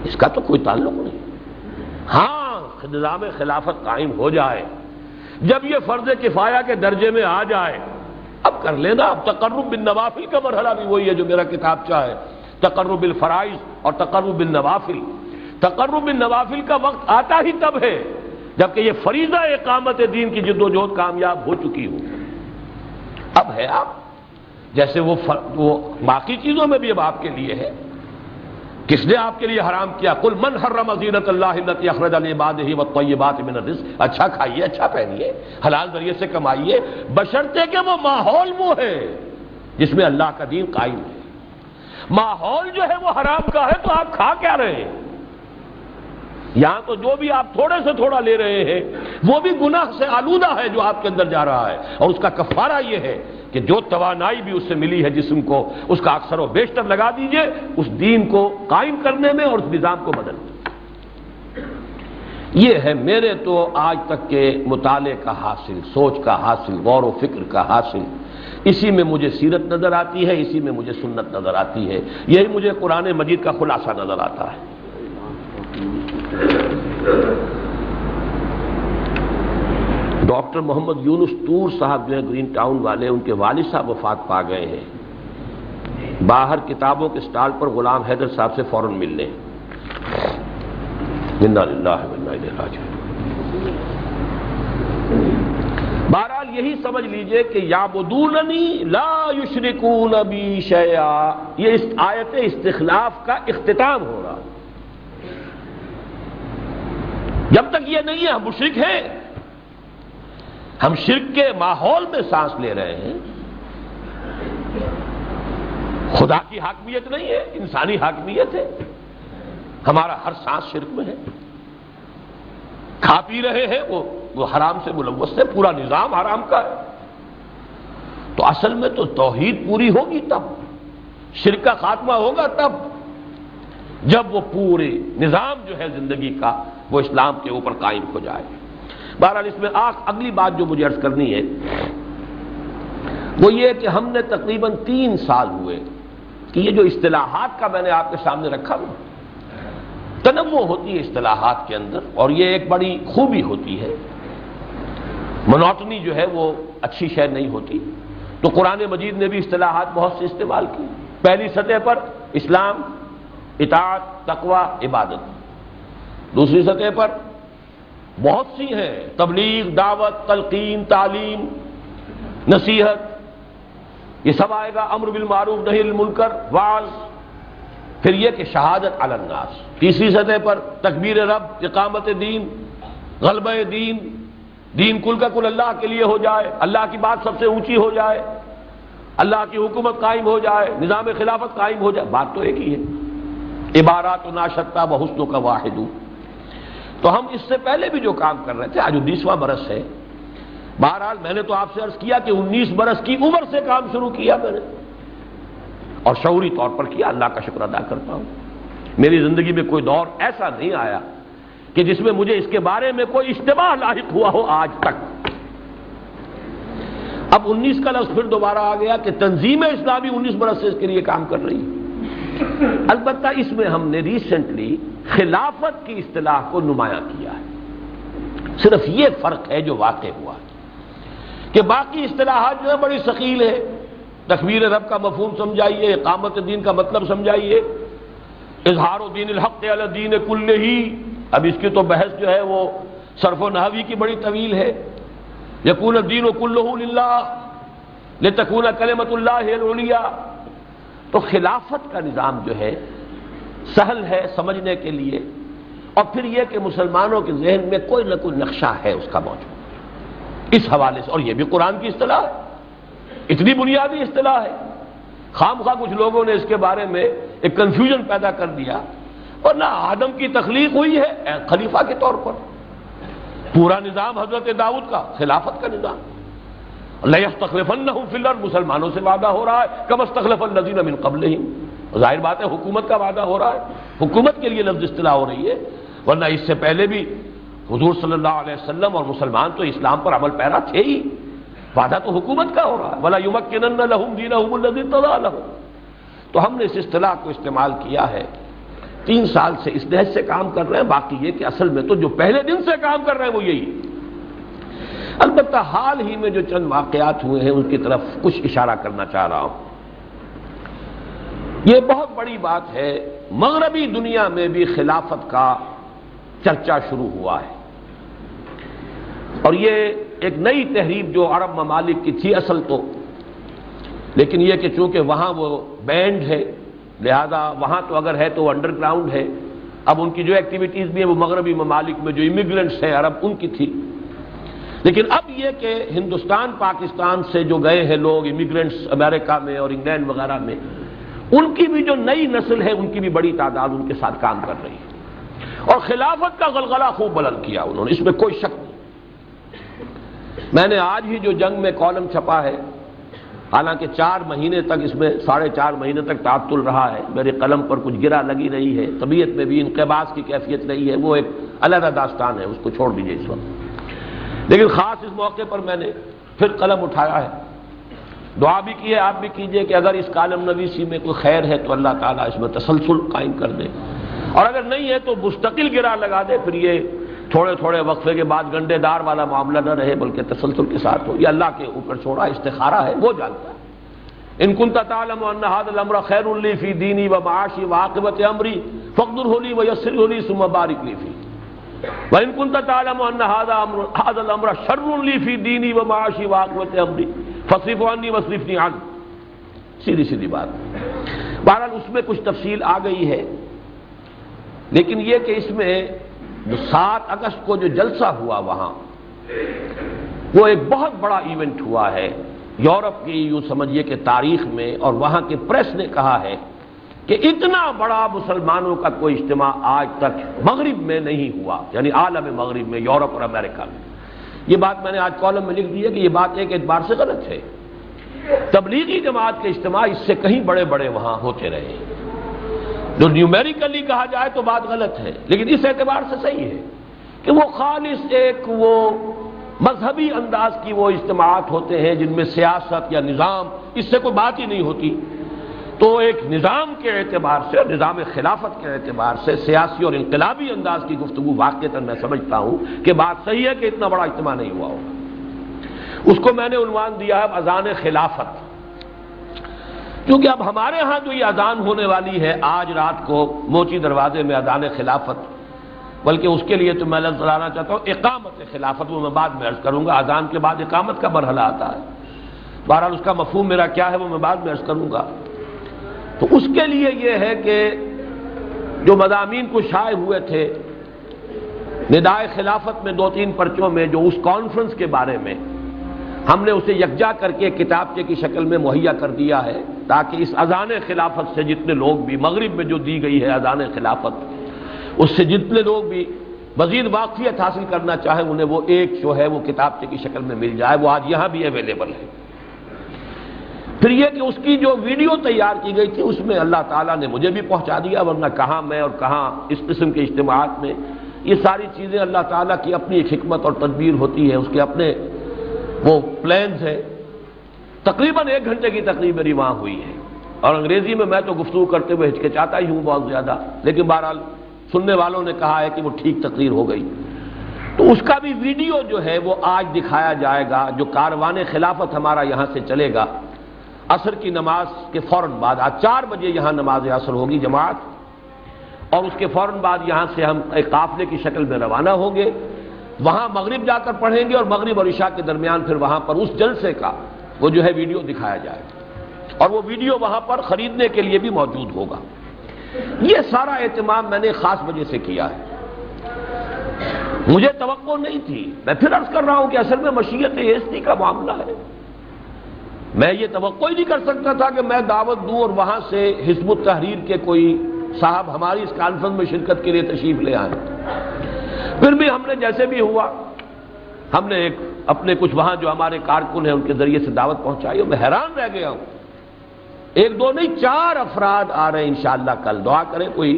اس کا تو کوئی تعلق نہیں۔ ہاں نظام خلافت قائم ہو جائے، جب یہ فرض کفایہ کے درجے میں آ جائے، اب کر لینا۔ اب تقرب بالنوافل کا مرحلہ بھی وہی ہے جو میرا کتابچہ ہے، تقرب بالفرائض اور تقرب بالنوافل۔ تقرب بالنوافل کا وقت آتا ہی تب ہے جبکہ یہ فریضہ اقامت دین کی جد و جہد کامیاب ہو چکی ہو۔ اب ہے آپ جیسے وہ باقی چیزوں میں بھی اب آپ کے لیے ہے۔ کس نے آپ کے لیے حرام کیا؟ قل من حرم زینت اللہ التی اخرج لعبادہ والطیبات من الرزق، اچھا کھائیے، اچھا پہنیے، حلال ذریعے سے کمائیے، بشرطے کہ وہ ماحول وہ ہے جس میں اللہ کا دین قائم ہے۔ ماحول جو ہے وہ حرام کا ہے تو آپ کھا کیا رہے ہیں؟ یہاں تو جو بھی آپ تھوڑے سے تھوڑا لے رہے ہیں وہ بھی گناہ سے آلودہ ہے جو آپ کے اندر جا رہا ہے، اور اس کا کفارہ یہ ہے کہ جو توانائی بھی اس سے ملی ہے جسم کو، اس کا اکثر و بیشتر لگا دیجئے اس دین کو قائم کرنے میں اور اس نظام کو بدلنے میں۔ یہ ہے میرے تو آج تک کے مطالعے کا حاصل، سوچ کا حاصل، غور و فکر کا حاصل۔ اسی میں مجھے سیرت نظر آتی ہے، اسی میں مجھے سنت نظر آتی ہے، یہی مجھے قرآن مجید کا خلاصہ نظر آتا ہے۔ ڈاکٹر محمد یونس طور صاحب جو ہے گرین ٹاؤن والے، ان کے والد صاحب وفات پا گئے ہیں، باہر کتابوں کے سٹال پر غلام حیدر صاحب سے فوراً مل لیں۔ انا للہ و انا الیہ راجعون۔ بہرحال یہی سمجھ لیجئے کہ یعبدوننی لا یشرکون بی شیئا، یہ اس آیت استخلاف کا اختتام ہو رہا۔ جب تک یہ نہیں ہے ہم مشرک ہیں، ہم شرک کے ماحول میں سانس لے رہے ہیں۔ خدا کی حاکمیت نہیں ہے، انسانی حاکمیت ہے، ہمارا ہر سانس شرک میں ہے۔ کھا پی رہے ہیں وہ حرام سے ملوث ہے، پورا نظام حرام کا ہے۔ تو اصل میں تو توحید پوری ہوگی تب، شرک کا خاتمہ ہوگا تب جب وہ پورے نظام جو ہے زندگی کا وہ اسلام کے اوپر قائم ہو جائے۔ بہرحال اس میں اگلی بات جو مجھے عرض کرنی ہے وہ یہ کہ ہم نے تقریباً 3 سال ہوئے کہ یہ جو اصطلاحات کا میں نے آپ کے سامنے رکھا نا، تنوع ہوتی ہے اصطلاحات کے اندر اور یہ ایک بڑی خوبی ہوتی ہے، منوٹنی جو ہے وہ اچھی شے نہیں ہوتی۔ تو قرآن مجید نے بھی اصطلاحات بہت سی استعمال کی۔ پہلی سطح پر اسلام، اطاعت، تقوی، عبادت۔ دوسری سطح پر بہت سی ہیں، تبلیغ، دعوت، تلقین، تعلیم، نصیحت، یہ سب آئے گا، امر بالمعروف نہی عن المنکر، وعظ۔ پھر یہ کہ شہادت علی الناس۔ تیسری سطح پر تکبیر رب، اقامت دین، غلبہ دین، دین کل کا کل اللہ کے لیے ہو جائے، اللہ کی بات سب سے اونچی ہو جائے، اللہ کی حکومت قائم ہو جائے، نظام خلافت قائم ہو جائے۔ بات تو ایک ہی ہے، عبارات ناشتہ و حسن کا واحد۔ تو ہم اس سے پہلے بھی جو کام کر رہے تھے، آج 19واں برس ہے۔ بہرحال میں نے تو آپ سے عرض کیا کہ 19 برس کی عمر سے کام شروع کیا میں نے، اور شعوری طور پر کیا، اللہ کا شکر ادا کرتا ہوں۔ میری زندگی میں کوئی دور ایسا نہیں آیا کہ جس میں مجھے اس کے بارے میں کوئی اشتباہ لاحق ہوا ہو آج تک۔ اب 19 کا لفظ پھر دوبارہ آ گیا کہ تنظیم اسلامی 19 برس سے اس کے لیے کام کر رہی ہے۔ البتہ اس میں ہم نے ریسنٹلی خلافت کی اصطلاح کو نمایاں کیا ہے، صرف یہ فرق ہے جو واقع ہوا ہے کہ باقی اصطلاحات جو ہے بڑی ثقیل ہے۔ تکبیر رب کا مفہوم سمجھائیے، اقامت دین کا مطلب سمجھائیے، اظہار دین الحق علی الدین کلہ، اب اس کی تو بحث جو ہے وہ صرف و نحوی کی بڑی طویل ہے۔ یکون الدین کلہ للہ لتکون کلمۃ اللہ العلیٰ۔ تو خلافت کا نظام جو ہے سہل ہے سمجھنے کے لیے، اور پھر یہ کہ مسلمانوں کے ذہن میں کوئی نہ کوئی نقشہ ہے اس کا موجود اس حوالے سے، اور یہ بھی قرآن کی اصطلاح ہے، اتنی بنیادی اصطلاح ہے۔ خام خواہ کچھ لوگوں نے اس کے بارے میں ایک کنفیوژن پیدا کر دیا، اور نہ آدم کی تخلیق ہوئی ہے خلیفہ کے طور پر، پورا نظام حضرت داؤد کا خلافت کا نظام، لَيَسْتَخْلِفَنَّهُمْ فِي الْأَرْضِ مسلمانوں سے وعدہ ہو رہا ہے كَمَا اسْتَخْلَفَ الَّذِينَ مِن قَبْلِهِمْ، ظاہر بات ہے حکومت کا وعدہ ہو رہا ہے، حکومت کے لیے لفظ اصطلاح ہو رہی ہے، ورنہ اس سے پہلے بھی حضور صلی اللہ علیہ وسلم اور مسلمان تو اسلام پر عمل پیرا تھے ہی، وعدہ تو حکومت کا ہو رہا ہے وَلَا يُمَكِّنَنَّ لَهُمْ دِينَهُمُ الَّذِي ارْتَضَىٰ لَهُمْ۔ تو ہم نے اس اصطلاح کو استعمال کیا ہے، 3 سال سے اس نہج سے کام کر رہے ہیں، باقی یہ کہ اصل میں تو جو پہلے دن سے کام کر رہے ہیں وہ یہی ہے۔ البتہ حال ہی میں جو چند واقعات ہوئے ہیں ان کی طرف کچھ اشارہ کرنا چاہ رہا ہوں۔ یہ بہت بڑی بات ہے، مغربی دنیا میں بھی خلافت کا چرچا شروع ہوا ہے، اور یہ ایک نئی تحریک جو عرب ممالک کی تھی اصل تو، لیکن یہ کہ چونکہ وہاں وہ بینڈ ہے لہذا وہاں تو اگر ہے تو وہ انڈر گراؤنڈ ہے، اب ان کی جو ایکٹیویٹیز بھی ہیں وہ مغربی ممالک میں جو امیگرنٹس ہیں عرب ان کی تھی، لیکن اب یہ کہ ہندوستان پاکستان سے جو گئے ہیں لوگ امیگرنٹس امریکہ میں اور انگلینڈ وغیرہ میں، ان کی بھی جو نئی نسل ہے ان کی بھی بڑی تعداد ان کے ساتھ کام کر رہی ہے، اور خلافت کا غلغلہ خوب بلند کیا انہوں نے، اس میں کوئی شک نہیں۔ میں نے آج ہی جو جنگ میں کالم چھپا ہے، حالانکہ 4 مہینے تک اس میں 4.5 مہینے تک تعطل رہا ہے، میرے قلم پر کچھ گرا لگی رہی ہے، طبیعت میں بھی انقباض کی کیفیت رہی ہے، وہ ایک علیحدہ داستان ہے، اس کو چھوڑ دیجیے اس وقت، لیکن خاص اس موقع پر میں نے پھر قلم اٹھایا ہے، دعا بھی کی ہے، آپ بھی کیجئے کہ اگر اس کالم نویسی میں کوئی خیر ہے تو اللہ تعالیٰ اس میں تسلسل قائم کر دے، اور اگر نہیں ہے تو مستقل گرا لگا دے، پھر یہ تھوڑے تھوڑے وقفے کے بعد گنڈے دار والا معاملہ نہ رہے بلکہ تسلسل کے ساتھ ہو، یہ اللہ کے اوپر چھوڑا، استخارہ ہے، وہ جانتا ہے۔ ان كنت تعلم ان هذا الامر خير لي في ديني ومعاشي وعاقبة امري فاقدره لي ويسره لي ثم بارك لي فيه وان كنت تعلم ان هذا الامر شر لي في ديني ومعاشي وعاقبة امري فاصرف عني واصرفني عنه، سیدھی سیدھی بات۔ بہرحال اس میں کچھ تفصیل آ گئی ہے، لیکن یہ کہ اس میں جو 7 اگست کو جو جلسہ ہوا وہاں، وہ ایک بہت بڑا ایونٹ ہوا ہے یورپ کی یوں سمجھیے کہ تاریخ میں، اور وہاں کے پریس نے کہا ہے کہ اتنا بڑا مسلمانوں کا کوئی اجتماع آج تک مغرب میں نہیں ہوا، یعنی عالم مغرب میں، یورپ اور امریکہ میں۔ یہ بات میں نے آج کالم میں لکھ دی ہے کہ یہ بات ایک اعتبار سے غلط ہے، تبلیغی جماعت کے اجتماع اس سے کہیں بڑے بڑے وہاں ہوتے رہے، جو نیومیریکلی کہا جائے تو بات غلط ہے، لیکن اس اعتبار سے صحیح ہے کہ وہ خالص ایک وہ مذہبی انداز کی وہ اجتماعات ہوتے ہیں جن میں سیاست یا نظام اس سے کوئی بات ہی نہیں ہوتی، تو ایک نظام کے اعتبار سے، نظام خلافت کے اعتبار سے سیاسی اور انقلابی انداز کی گفتگو واقعتاً میں سمجھتا ہوں کہ بات صحیح ہے کہ اتنا بڑا اجتماع نہیں ہوا ہوگا۔ اس کو میں نے عنوان دیا ہے اذان خلافت، کیونکہ اب ہمارے ہاں جو یہ اذان ہونے والی ہے آج رات کو موچی دروازے میں اذان خلافت، بلکہ اس کے لیے تو میں لفظ لانا چاہتا ہوں اقامت خلافت، وہ میں بعد میں عرض کروں گا، اذان کے بعد اقامت کا مرحلہ آتا ہے، بہرحال اس کا مفہوم میرا کیا ہے وہ میں بعد میں عرض کروں گا۔ تو اس کے لیے یہ ہے کہ جو مضامین کو شائع ہوئے تھے ندائے خلافت میں 2-3 پرچوں میں، جو اس کانفرنس کے بارے میں ہم نے اسے یکجا کر کے کتابچے کی شکل میں مہیا کر دیا ہے، تاکہ اس اذان خلافت سے جتنے لوگ بھی مغرب میں جو دی گئی ہے اذان خلافت، اس سے جتنے لوگ بھی مزید واقفیت حاصل کرنا چاہیں انہیں وہ ایک جو ہے وہ کتابچے کی شکل میں مل جائے، وہ آج یہاں بھی اویلیبل ہے۔ پھر یہ کہ اس کی جو ویڈیو تیار کی گئی تھی اس میں اللہ تعالیٰ نے مجھے بھی پہنچا دیا، ورنہ کہاں میں اور کہاں اس قسم کے اجتماعات میں، یہ ساری چیزیں اللہ تعالیٰ کی اپنی ایک حکمت اور تدبیر ہوتی ہے، اس کے اپنے وہ پلانز ہیں۔ تقریباً 1 گھنٹے کی تقریر میری وہاں ہوئی ہے، اور انگریزی میں تو گفتگو کرتے ہوئے ہچکچاتا ہی ہوں بہت زیادہ، لیکن بہرحال سننے والوں نے کہا ہے کہ وہ ٹھیک تقریر ہو گئی۔ تو اس کا بھی ویڈیو جو ہے وہ آج دکھایا جائے گا، جو کاروان خلافت ہمارا یہاں سے چلے گا عصر کی نماز کے فوراً بعد، آج 4 بجے یہاں نماز عصر ہوگی جماعت، اور اس کے فوراً بعد یہاں سے ہم ایک قافلے کی شکل میں روانہ ہوں گے، وہاں مغرب جا کر پڑھیں گے، اور مغرب اور عشاء کے درمیان پھر وہاں پر اس جلسے کا وہ جو ہے ویڈیو دکھایا جائے گا، اور وہ ویڈیو وہاں پر خریدنے کے لیے بھی موجود ہوگا۔ یہ سارا اہتمام میں نے خاص وجہ سے کیا ہے، مجھے توقع نہیں تھی، میں پھر عرض کر رہا ہوں کہ اصل میں مشیت ہستی کا معاملہ ہے، میں یہ توقع ہی نہیں کر سکتا تھا کہ میں دعوت دوں اور وہاں سے حزب التحریر کے کوئی صاحب ہماری اس کانفرنس میں شرکت کے لیے تشریف لے آئیں۔ پھر بھی ہم نے جیسے بھی ہوا ہم نے اپنے کچھ وہاں جو ہمارے کارکن ہیں ان کے ذریعے سے دعوت پہنچائی، میں حیران رہ گیا ہوں. 1 2 نہیں 4 افراد آ رہے ہیں انشاءاللہ کل. دعا کریں کوئی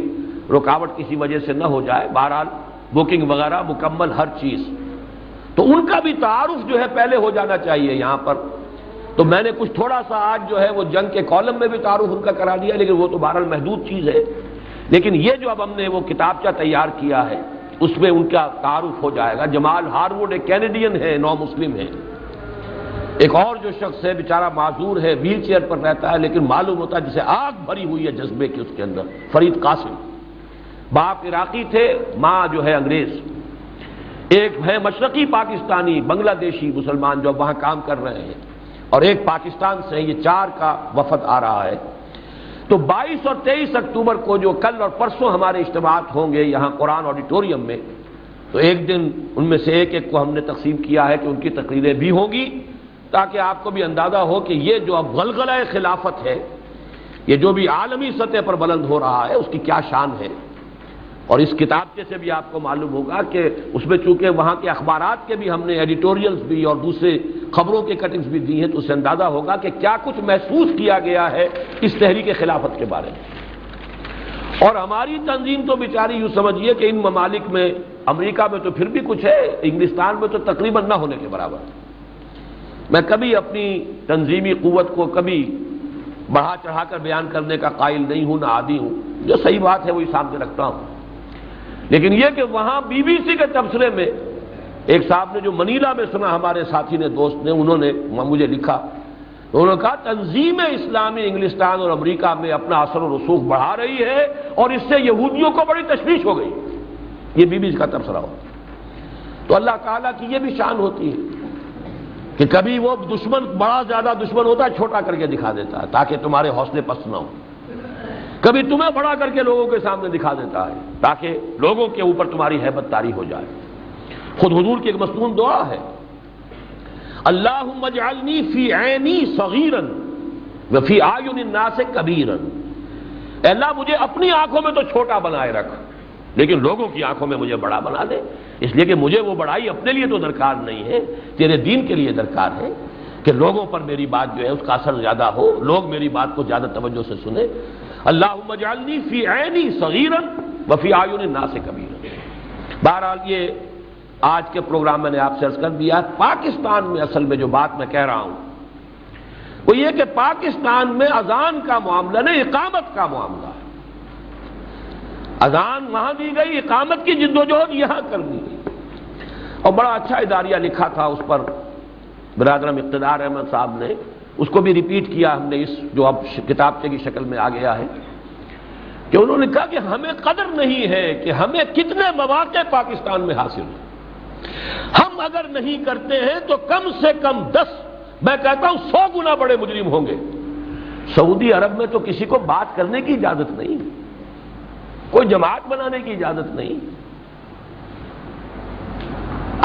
رکاوٹ کسی وجہ سے نہ ہو جائے. بہرحال بکنگ وغیرہ مکمل ہر چیز. تو ان کا بھی تعارف جو ہے پہلے ہو جانا چاہیے یہاں پر. تو میں نے کچھ تھوڑا سا آج جو ہے وہ جنگ کے کالم میں بھی تعارف ان کا کرا دیا، لیکن وہ تو بہرحال محدود چیز ہے. لیکن یہ جو اب ہم نے وہ کتابچہ تیار کیا ہے اس میں ان کا تعارف ہو جائے گا. جمال ہاروڈ ایک کینیڈین ہے، نو مسلم ہے. ایک اور جو شخص ہے بیچارہ معذور ہے، ویل چیئر پر رہتا ہے، لیکن معلوم ہوتا ہے جسے آگ بھری ہوئی ہے جذبے کی اس کے اندر. فرید قاسم، باپ عراقی تھے، ماں جو ہے انگریز. ایک ہے مشرقی پاکستانی بنگلہ دیشی مسلمان جو وہاں کام کر رہے ہیں، اور ایک پاکستان سے. یہ 4 کا وفد آ رہا ہے. تو 22 اور 23 اکتوبر کو جو کل اور پرسوں ہمارے اجتماعات ہوں گے یہاں قرآن آڈیٹوریم میں، تو ایک دن ان میں سے ایک کو ہم نے تقسیم کیا ہے کہ ان کی تقریریں بھی ہوں گی، تاکہ آپ کو بھی اندازہ ہو کہ یہ جو اب غلغلہ خلافت ہے، یہ جو بھی عالمی سطح پر بلند ہو رہا ہے، اس کی کیا شان ہے. اور اس کتابچے سے بھی آپ کو معلوم ہوگا کہ اس میں چونکہ وہاں کے اخبارات کے بھی ہم نے ایڈیٹوریلز بھی اور دوسرے خبروں کے کٹنگز بھی دی ہیں، تو اس سے اندازہ ہوگا کہ کیا کچھ محسوس کیا گیا ہے اس تحریک خلافت کے بارے میں. اور ہماری تنظیم تو بیچاری یوں سمجھیے کہ ان ممالک میں، امریکہ میں تو پھر بھی کچھ ہے، انگلستان میں تو تقریباً نہ ہونے کے برابر. میں کبھی اپنی تنظیمی قوت کو کبھی بڑھا چڑھا کر بیان کرنے کا قائل نہیں ہوں، نہ عادی ہوں. جو صحیح بات ہے وہی سامنے رکھتا ہوں. لیکن یہ کہ وہاں بی بی سی کے تبصرے میں ایک صاحب نے جو منیلا میں سنا، ہمارے ساتھی نے، دوست نے، انہوں نے مجھے لکھا، انہوں نے کہا تنظیم اسلامی انگلستان اور امریکہ میں اپنا اثر و رسوخ بڑھا رہی ہے اور اس سے یہودیوں کو بڑی تشویش ہو گئی. یہ بی بی سی کا تبصرہ ہو. تو اللہ تعالیٰ کی یہ بھی شان ہوتی ہے کہ کبھی وہ دشمن بڑا زیادہ دشمن ہوتا ہے، چھوٹا کر کے دکھا دیتا ہے تاکہ تمہارے حوصلے پست نہ ہو. کبھی تمہیں بڑا کر کے لوگوں کے سامنے دکھا دیتا ہے تاکہ لوگوں کے اوپر تمہاری ہیبت طاری ہو جائے. خود حضور کی ایک مصنون دعا ہے، اللہم اجعلنی فی عینی صغیرا وفی اعین الناس کبیرا. اے اللہ مجھے اپنی آنکھوں میں تو چھوٹا بنائے رکھ، لیکن لوگوں کی آنکھوں میں مجھے بڑا بنا دے. اس لیے کہ مجھے وہ بڑائی اپنے لیے تو درکار نہیں ہے، تیرے دین کے لیے درکار ہے کہ لوگوں پر میری بات جو ہے اس کا اثر زیادہ ہو، لوگ میری بات کو زیادہ توجہ سے سنیں. اللہم اجعلنی فی عینی صغیرا وفی اعین الناس کبیرا. بہرحال یہ آج کے پروگرام میں نے آپ سے عرض کر دیا. پاکستان میں اصل میں جو بات میں کہہ رہا ہوں وہ یہ کہ پاکستان میں اذان کا معاملہ نہیں، اقامت کا معاملہ ہے. اذان وہاں دی گئی، اقامت کی جدوجہد یہاں کر دی گئی. اور بڑا اچھا اداریہ لکھا تھا اس پر برادرم اقتدار احمد صاحب نے، اس کو بھی ریپیٹ کیا ہم نے، اس جو اب کتابچے کی شکل میں آ گیا ہے، کہ انہوں نے کہا کہ ہمیں قدر نہیں ہے کہ ہمیں کتنے مواقع پاکستان میں حاصل ہیں. ہم اگر نہیں کرتے ہیں تو کم سے کم 10، میں کہتا ہوں 100 گنا بڑے مجرم ہوں گے. سعودی عرب میں تو کسی کو بات کرنے کی اجازت نہیں، کوئی جماعت بنانے کی اجازت نہیں.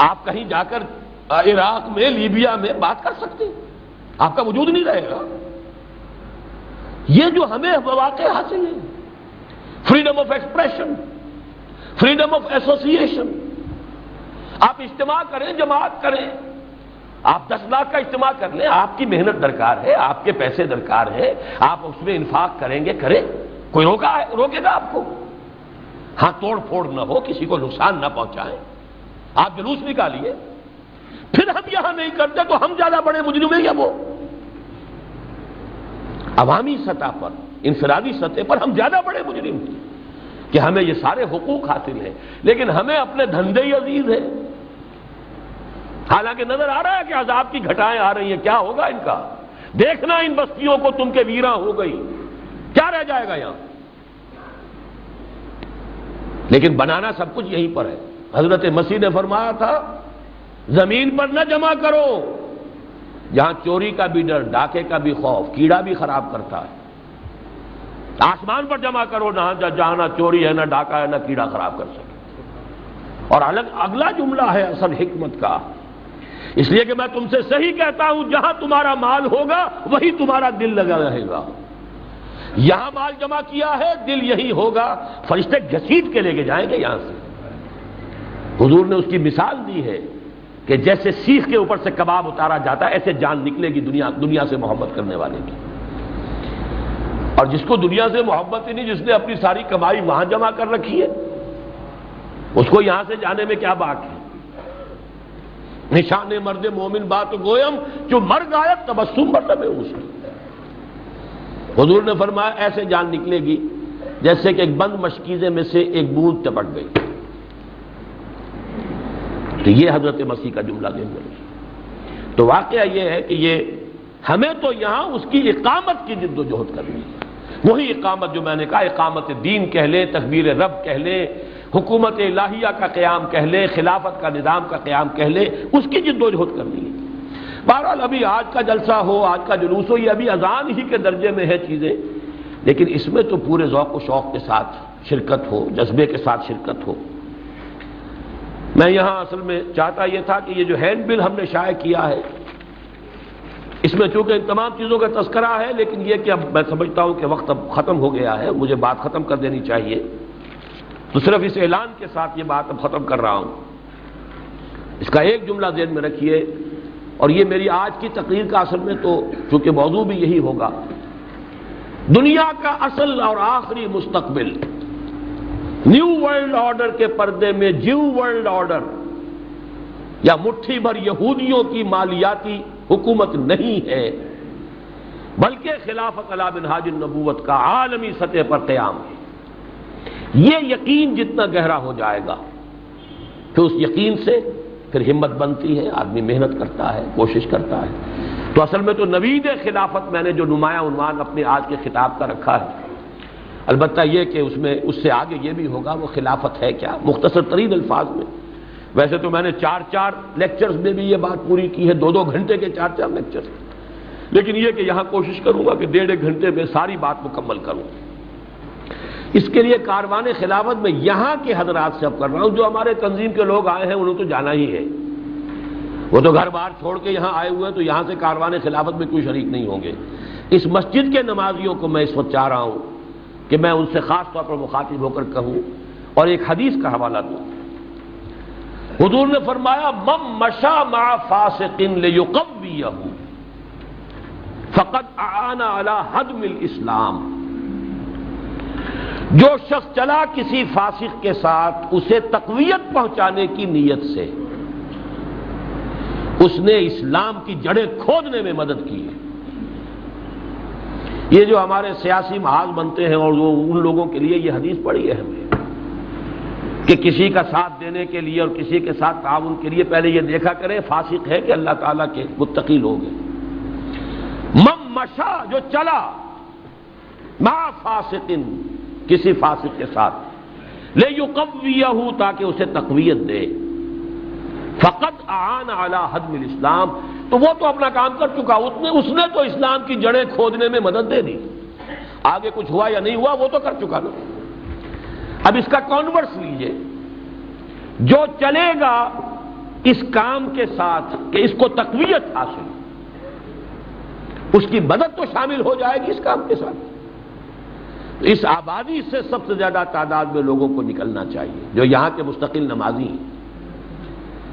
آپ کہیں جا کر عراق میں، لیبیا میں بات کر سکتے ہیں، آپ کا وجود نہیں رہے گا. یہ جو ہمیں مواقع حاصل ہیں، freedom of expression, freedom of association. آپ اجتماع کریں، جماعت کریں، آپ 10 لاکھ کا اجتماع کر لیں، آپ کی محنت درکار ہے، آپ کے پیسے درکار ہے، آپ اس میں انفاق کریں گے، کریں، کوئی روکے گا آپ کو؟ ہاں توڑ پھوڑ نہ ہو، کسی کو نقصان نہ پہنچائیں. آپ جلوس نکالیے. پھر ہم یہاں نہیں کرتے تو ہم زیادہ بڑے مجرم ہیں یا وہ؟ عوامی سطح پر، انفرادی سطح پر ہم زیادہ بڑے مجرم ہیں کہ ہمیں یہ سارے حقوق حاصل ہیں، لیکن ہمیں اپنے دھندے ہی عزیز ہیں. حالانکہ نظر آ رہا ہے کہ عذاب کی گھٹائیں آ رہی ہیں، کیا ہوگا ان کا؟ دیکھنا ان بستیوں کو تم کے ویراں ہو گئی، کیا رہ جائے گا یہاں؟ لیکن بنانا سب کچھ یہیں پر ہے. حضرت مسیح نے فرمایا تھا زمین پر نہ جمع کرو جہاں چوری کا بھی ڈر، ڈاکے کا بھی خوف، کیڑا بھی خراب کرتا ہے. آسمان پر جمع کرو جہاں نہ چوری ہے، نہ ڈاکہ ہے، نہ کیڑا خراب کر سکے. اور اگلا جملہ ہے اصل حکمت کا، اس لیے کہ میں تم سے صحیح کہتا ہوں جہاں تمہارا مال ہوگا وہی تمہارا دل لگا رہے گا. یہاں مال جمع کیا ہے، دل یہی ہوگا، فرشتے گھسیٹ کے لے کے جائیں گے یہاں سے. حضور نے اس کی مثال دی ہے کہ جیسے سیخ کے اوپر سے کباب اتارا جاتا ہے ایسے جان نکلے گی دنیا سے محبت کرنے والے کی. اور جس کو دنیا سے محبت ہی نہیں، جس نے اپنی ساری کمائی وہاں جمع کر رکھی ہے، اس کو یہاں سے جانے میں کیا بات ہے؟ نشان مرد مومن بات گویم جو مر گایا تبسم مطلب ہے اس کی. حضور نے فرمایا ایسے جان نکلے گی جیسے کہ ایک بند مشکیزے میں سے ایک بوند ٹپک گئی. تو یہ حضرت مسیح کا جملہ دین میں. تو واقعہ یہ ہے کہ یہ ہمیں تو یہاں اس کی اقامت کی جد و جہد کرنی ہے. وہی اقامت جو میں نے کہا، اقامت دین کہہ لیں، تکبیر رب کہہ لیں، حکومت الہیہ کا قیام کہہ لیں، خلافت کا نظام کا قیام کہہ لیں، اس کی جد و جہد کرنی ہے. بہرحال ابھی آج کا جلسہ ہو، آج کا جلوس ہو، یہ ابھی اذان ہی کے درجے میں ہے چیزیں، لیکن اس میں تو پورے ذوق و شوق کے ساتھ شرکت ہو، جذبے کے ساتھ شرکت ہو. میں یہاں اصل میں چاہتا یہ تھا کہ یہ جو ہینڈ بل ہم نے شائع کیا ہے، اس میں چونکہ ان تمام چیزوں کا تذکرہ ہے، لیکن یہ کہ اب میں سمجھتا ہوں کہ وقت اب ختم ہو گیا ہے، مجھے بات ختم کر دینی چاہیے، تو صرف اس اعلان کے ساتھ یہ بات اب ختم کر رہا ہوں. اس کا ایک جملہ ذہن میں رکھیے، اور یہ میری آج کی تقریر کا اصل میں تو چونکہ موضوع بھی یہی ہوگا، دنیا کا اصل اور آخری مستقبل نیو ورلڈ آرڈر کے پردے میں جیو ورلڈ آرڈر یا مٹھی بھر یہودیوں کی مالیاتی حکومت نہیں ہے، بلکہ خلافت علی منہاج النبوت کا عالمی سطح پر قیام ہے. یہ یقین جتنا گہرا ہو جائے گا تو اس یقین سے پھر ہمت بنتی ہے، آدمی محنت کرتا ہے، کوشش کرتا ہے. تو اصل میں تو نوید خلافت میں نے جو نمایاں عنوان اپنے آج کے خطاب کا رکھا ہے، البتہ یہ کہ اس میں اس سے آگے یہ بھی ہوگا وہ خلافت ہے کیا، مختصر ترین الفاظ میں. ویسے تو میں نے 4 لیکچرز میں بھی یہ بات پوری کی ہے، 2 گھنٹے کے 4 لیکچرز، لیکن یہ کہ یہاں کوشش کروں گا کہ 1.5 گھنٹے میں ساری بات مکمل کروں. اس کے لیے کاروان خلافت میں یہاں کے حضرات سے اب کر رہا ہوں، جو ہمارے تنظیم کے لوگ آئے ہیں انہوں تو جانا ہی ہے، وہ تو گھر بار چھوڑ کے یہاں آئے ہوئے ہیں، تو یہاں سے کاروان خلافت میں کوئی شریک نہیں ہوں گے. اس مسجد کے نمازیوں کو میں اس وقت چاہ رہا ہوں کہ میں ان سے خاص طور پر مخاطب ہو کر کہوں اور ایک حدیث کا حوالہ دوں. حضور نے فرمایا من مشى مع فاسق ليقويه فقد اعان على هدم الاسلام. جو شخص چلا کسی فاسق کے ساتھ اسے تقویت پہنچانے کی نیت سے، اس نے اسلام کی جڑیں کھودنے میں مدد کی ہے. یہ جو ہمارے سیاسی محاذ بنتے ہیں اور وہ ان لوگوں کے لیے یہ حدیث بڑی اہم ہے کہ کسی کا ساتھ دینے کے لیے اور کسی کے ساتھ تعاون کے لیے پہلے یہ دیکھا کریں فاسق ہے کہ اللہ تعالیٰ کے متقی لوگ ہیں. من مشا، جو چلا، مع فاسق، کسی فاسق کے ساتھ، لیقویہ، تاکہ اسے تقویت دے، فقد اعان علی ہدم الاسلام، تو وہ تو اپنا کام کر چکا، اس نے تو اسلام کی جڑیں کھودنے میں مدد دے دی. آگے کچھ ہوا یا نہیں ہوا وہ تو کر چکا نا. اب اس کا کانورس لیجئے، جو چلے گا اس کام کے ساتھ کہ اس کو تقویت حاصل، اس کی مدد تو شامل ہو جائے گی اس کام کے ساتھ. اس آبادی سے سب سے زیادہ تعداد میں لوگوں کو نکلنا چاہیے جو یہاں کے مستقل نمازی ہیں.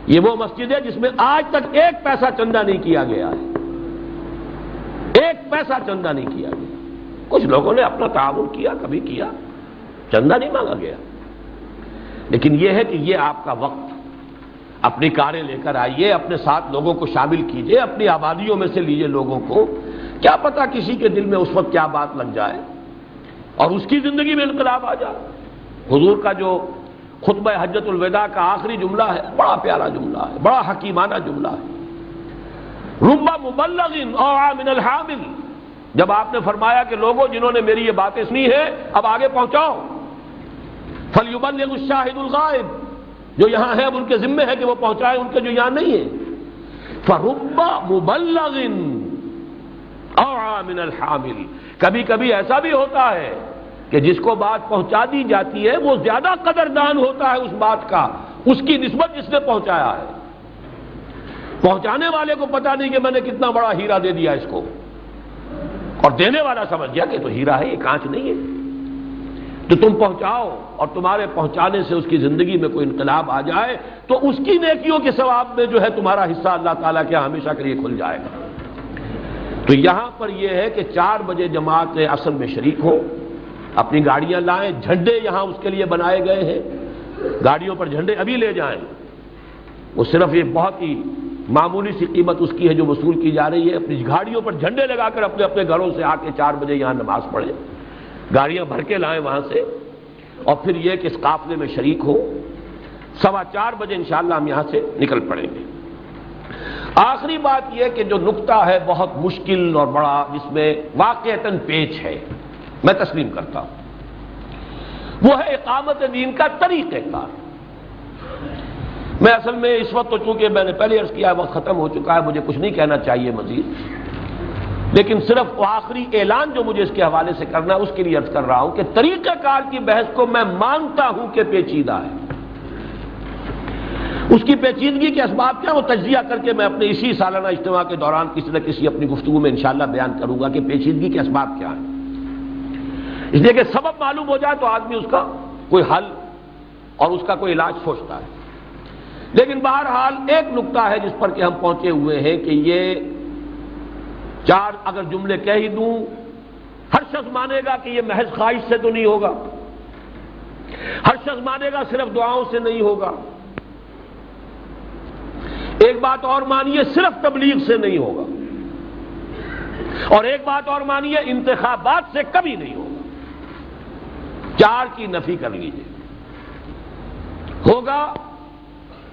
یہ وہ مسجد ہے جس میں آج تک 1 پیسہ چندہ نہیں کیا گیا ہے، 1 پیسہ چندہ نہیں کیا گیا. کچھ لوگوں نے اپنا تعاون کیا، کبھی کیا، چندہ نہیں مانگا گیا. لیکن یہ ہے کہ یہ آپ کا وقت، اپنی کاریں لے کر آئیے، اپنے ساتھ لوگوں کو شامل کیجئے، اپنی آبادیوں میں سے لیجئے لوگوں کو. کیا پتہ کسی کے دل میں اس وقت کیا بات لگ جائے اور اس کی زندگی میں انقلاب آ جائے. حضور کا جو خطبہ حجۃ الوداع کا آخری جملہ ہے، بڑا پیارا جملہ ہے، بڑا حکیمانہ جملہ ہے. رب مبلغ اوعى من الحامل. جب آپ نے فرمایا کہ لوگوں جنہوں نے میری یہ باتیں سنی ہے اب آگے پہنچاؤ، فلیبلغ الشاہد الغائب، جو یہاں ہے اب ان کے ذمہ ہے کہ وہ پہنچائے ان کے جو یہاں نہیں ہے. فرب مبلغ اوعى من الحامل. کبھی کبھی ایسا بھی ہوتا ہے کہ جس کو بات پہنچا دی جاتی ہے وہ زیادہ قدردان ہوتا ہے اس بات کا، اس کی نسبت جس نے پہنچایا ہے. پہنچانے والے کو پتا نہیں کہ میں نے کتنا بڑا ہیرا دے دیا اس کو، اور دینے والا سمجھ گیا کہ تو ہیرا ہے، یہ کانچ نہیں ہے. تو تم پہنچاؤ، اور تمہارے پہنچانے سے اس کی زندگی میں کوئی انقلاب آ جائے تو اس کی نیکیوں کے ثواب میں جو ہے تمہارا حصہ اللہ تعالیٰ کے ہمیشہ کے لیے کھل جائے گا۔ تو یہاں پر یہ ہے کہ 4 بجے جماعت عصر میں شریک ہو، اپنی گاڑیاں لائیں، جھنڈے یہاں اس کے لیے بنائے گئے ہیں، گاڑیوں پر جھنڈے ابھی لے جائیں۔ وہ صرف یہ بہت ہی معمولی سی قیمت اس کی ہے جو وصول کی جا رہی ہے، اپنی گاڑیوں پر جھنڈے لگا کر اپنے اپنے گھروں سے آ کے 4 بجے یہاں نماز پڑھیں، گاڑیاں بھر کے لائیں وہاں سے، اور پھر یہ کہ اس قافلے میں شریک ہو۔ 4:15 بجے انشاءاللہ ہم یہاں سے نکل پڑیں گے۔ آخری بات یہ کہ جو نقطہ ہے بہت مشکل اور بڑا، جس میں واقعتاً پیچ ہے، میں تسلیم کرتا ہوں، وہ ہے اقامت دین کا طریقہ کار۔ میں اصل میں اس وقت تو چونکہ میں نے پہلے عرض کیا وقت ختم ہو چکا ہے، مجھے کچھ نہیں کہنا چاہیے مزید، لیکن صرف وہ آخری اعلان جو مجھے اس کے حوالے سے کرنا ہے اس کے لیے عرض کر رہا ہوں کہ طریقہ کار کی بحث کو میں مانتا ہوں کہ پیچیدہ ہے۔ اس کی پیچیدگی کے اسباب کیا، وہ تجزیہ کر کے میں اپنے اسی سالانہ اجتماع کے دوران کسی نہ کسی اپنی گفتگو میں انشاءاللہ بیان کروں گا کہ پیچیدگی کے اسباب کیا ہیں، اس لیے کہ سبب معلوم ہو جائے تو آدمی اس کا کوئی حل اور اس کا کوئی علاج سوچتا ہے۔ لیکن بہرحال ایک نقطہ ہے جس پر کہ ہم پہنچے ہوئے ہیں کہ یہ 4 اگر جملے کہہ ہی دوں، ہر شخص مانے گا کہ یہ محض خواہش سے تو نہیں ہوگا، ہر شخص مانے گا صرف دعاؤں سے نہیں ہوگا، ایک بات اور مانیے صرف تبلیغ سے نہیں ہوگا، اور ایک بات اور مانیے انتخابات سے کبھی نہیں ہوگا۔ 4 کی نفی کر لیجیے، ہوگا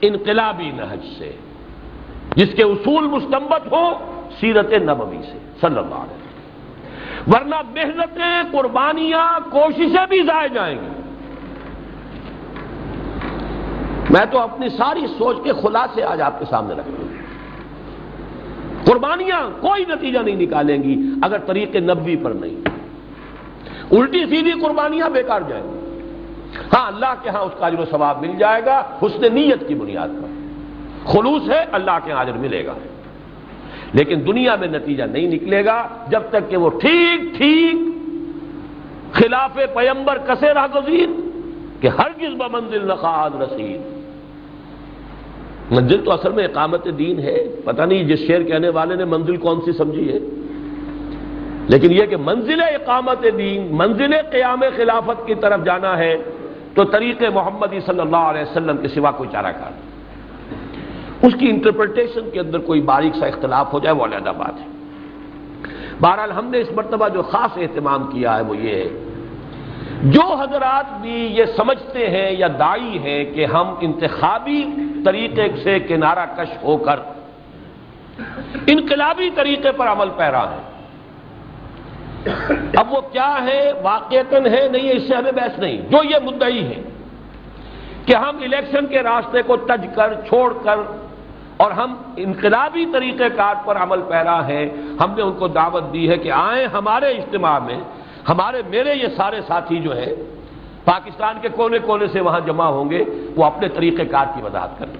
انقلابی نہج سے جس کے اصول مستنبط ہو سیرت نبوی سے صلی اللہ علیہ وسلم، ورنہ محنتیں، قربانیاں، کوششیں بھی ضائع جائیں گی۔ میں تو اپنی ساری سوچ کے خلاصے آج آپ کے سامنے رکھ رہا ہوں۔ قربانیاں کوئی نتیجہ نہیں نکالیں گی اگر طریق نبوی پر نہیں، الٹی سیدھی قربانیاں بیکار جائیں گی۔ ہاں اللہ کے ہاں اس کا اجر و ثواب مل جائے گا حسن نیت کی بنیاد پر، خلوص ہے اللہ کے اجر ملے گا، لیکن دنیا میں نتیجہ نہیں نکلے گا جب تک کہ وہ ٹھیک خلاف پیمبر کسے راہ گزید کہ ہرگز بمنزل نخواہد رسید۔ منزل تو اصل میں اقامت دین ہے، پتہ نہیں جس شعر کہنے والے نے منزل کون سی سمجھی ہے، لیکن یہ کہ منزل اقامت دین، منزل قیام خلافت کی طرف جانا ہے تو طریق محمدی صلی اللہ علیہ وسلم کے سوا کوئی چارہ کار نہیں۔ اس کی انٹرپریٹیشن کے اندر کوئی باریک سا اختلاف ہو جائے وہ علیحدہ بات ہے۔ بہرحال ہم نے اس مرتبہ جو خاص اہتمام کیا ہے وہ یہ ہے، جو حضرات بھی یہ سمجھتے ہیں یا داعی ہیں کہ ہم انتخابی طریقے سے کنارہ کش ہو کر انقلابی طریقے پر عمل پیرا ہیں، اب وہ کیا ہے واقعتاً ہے نہیں ہے اس سے ہمیں بحث نہیں، جو یہ مدعی ہے کہ ہم الیکشن کے راستے کو تج کر چھوڑ کر اور ہم انقلابی طریقہ کار پر عمل پیرا ہیں، ہم نے ان کو دعوت دی ہے کہ آئیں ہمارے اجتماع میں، میرے یہ سارے ساتھی جو ہیں پاکستان کے کونے کونے سے وہاں جمع ہوں گے، وہ اپنے طریقہ کار کی وضاحت کریں۔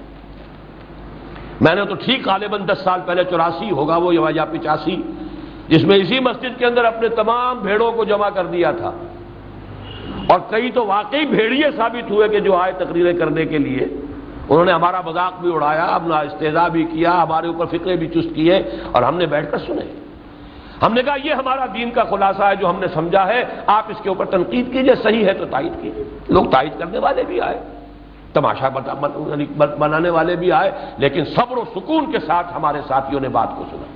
میں نے تو ٹھیک غالباً 10 سال پہلے 84 ہوگا وہ یا 85 جس میں اسی مسجد کے اندر اپنے تمام بھیڑوں کو جمع کر دیا تھا، اور کئی تو واقعی بھیڑیے ثابت ہوئے کہ جو آئے تقریریں کرنے کے لیے، انہوں نے ہمارا مذاق بھی اڑایا، اپنا استہزاء بھی کیا، ہمارے اوپر فقرے بھی چست کیے، اور ہم نے بیٹھ کر سنے۔ ہم نے کہا یہ ہمارا دین کا خلاصہ ہے جو ہم نے سمجھا ہے، آپ اس کے اوپر تنقید کیجئے، صحیح ہے تو تائید کیجئے۔ لوگ تائید کرنے والے بھی آئے، تماشا بنانے والے بھی آئے، لیکن صبر و سکون کے ساتھ ہمارے ساتھیوں نے بات کو سنا،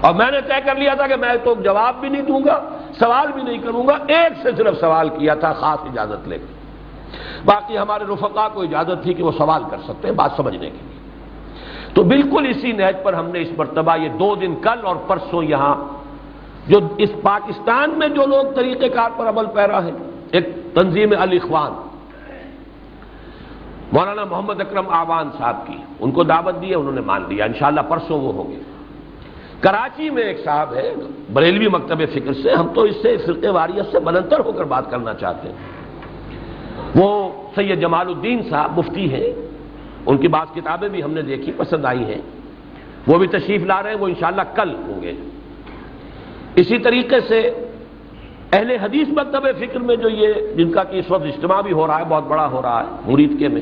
اور میں نے طے کر لیا تھا کہ میں تو جواب بھی نہیں دوں گا، سوال بھی نہیں کروں گا، ایک سے صرف سوال کیا تھا خاص اجازت لے کر، باقی ہمارے رفقا کو اجازت تھی کہ وہ سوال کر سکتے ہیں بات سمجھنے کے لیے۔ تو بالکل اسی نہج پر ہم نے اس مرتبہ یہ 2 دن کل اور پرسوں یہاں جو اس پاکستان میں جو لوگ طریقہ کار پر عمل پیرا ہیں، ایک تنظیم الاخوان مولانا محمد اکرم آوان صاحب کی، ان کو دعوت دی ہے، انہوں نے مان لیا، انشاءاللہ پرسوں وہ ہوں گے۔ کراچی میں ایک صاحب ہے بریلوی مکتب فکر سے، ہم تو اس سے فرقے واریت سے بلندتر ہو کر بات کرنا چاہتے ہیں، وہ سید جمال الدین صاحب مفتی ہیں، ان کی بعض کتابیں بھی ہم نے دیکھی پسند آئی ہیں، وہ بھی تشریف لا رہے ہیں، وہ انشاءاللہ کل ہوں گے۔ اسی طریقے سے اہل حدیث مکتب فکر میں جو یہ جن کا کہ اس وقت اجتماع بھی ہو رہا ہے، بہت بڑا ہو رہا ہے مرید کے میں،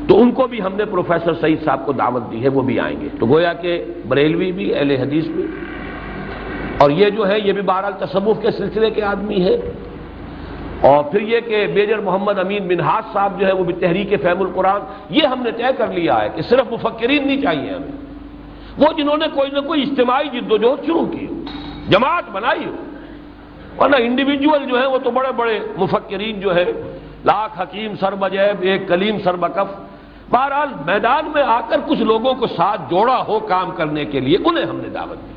تو ان کو بھی ہم نے پروفیسر سعید صاحب کو دعوت دی ہے، وہ بھی آئیں گے۔ تو گویا کہ بریلوی بھی، اہل حدیث بھی، اور یہ جو ہے یہ بھی بہرحال تصوف کے سلسلے کے آدمی ہے، اور پھر یہ کہ میجر محمد امین منہاج صاحب جو ہے وہ بھی تحریک فہم القرآن، یہ ہم نے طے کر لیا ہے کہ صرف مفکرین نہیں چاہیے ہمیں، وہ جنہوں نے کوئی نہ کوئی اجتماعی جدوجہد شروع کی ہو، جماعت بنائی ہو، ورنہ انڈیویجول جو ہے وہ تو بڑے بڑے مفکرین جو ہے لاکھ حکیم سر بجیب ایک کلیم سر بکف، بہرحال میدان میں آ کر کچھ لوگوں کو ساتھ جوڑا ہو کام کرنے کے لیے، انہیں ہم نے دعوت دی۔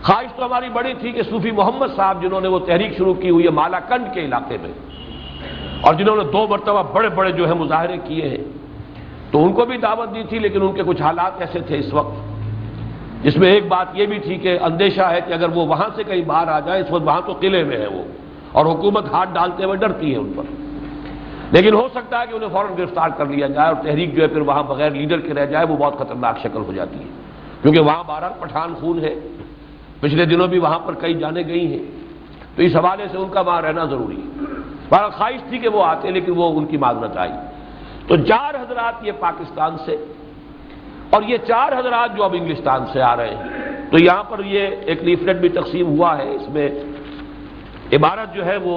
خواہش تو ہماری بڑی تھی کہ صوفی محمد صاحب جنہوں نے وہ تحریک شروع کی ہوئی ہے مالا کنڈ کے علاقے میں، اور جنہوں نے 2 مرتبہ بڑے بڑے جو ہے مظاہرے کیے ہیں، تو ان کو بھی دعوت دی تھی، لیکن ان کے کچھ حالات ایسے تھے اس وقت، جس میں ایک بات یہ بھی تھی کہ اندیشہ ہے کہ اگر وہ وہاں سے کہیں باہر آ جائے، اس وقت وہاں تو قلعے میں ہے وہ، اور حکومت ہاتھ ڈالتے ہوئے ڈرتی ہے ان پر، لیکن ہو سکتا ہے کہ انہیں فوراً گرفتار کر لیا جائے اور تحریک جو ہے پھر وہاں بغیر لیڈر کے رہ جائے، وہ بہت خطرناک شکل ہو جاتی ہے، کیونکہ وہاں بہرحال پٹھان خون ہے، پچھلے دنوں بھی وہاں پر کئی جانے گئی ہیں، تو اس حوالے سے ان کا وہاں رہنا ضروری ہے۔ بہرحال خواہش تھی کہ وہ آتے، لیکن وہ ان کی معذرت آئی۔ تو 4 حضرات یہ پاکستان سے، اور یہ 4 حضرات جو اب انگلستان سے آ رہے ہیں، تو یہاں پر یہ ایک لیفلیٹ بھی تقسیم ہوا ہے، اس میں عبارت جو ہے وہ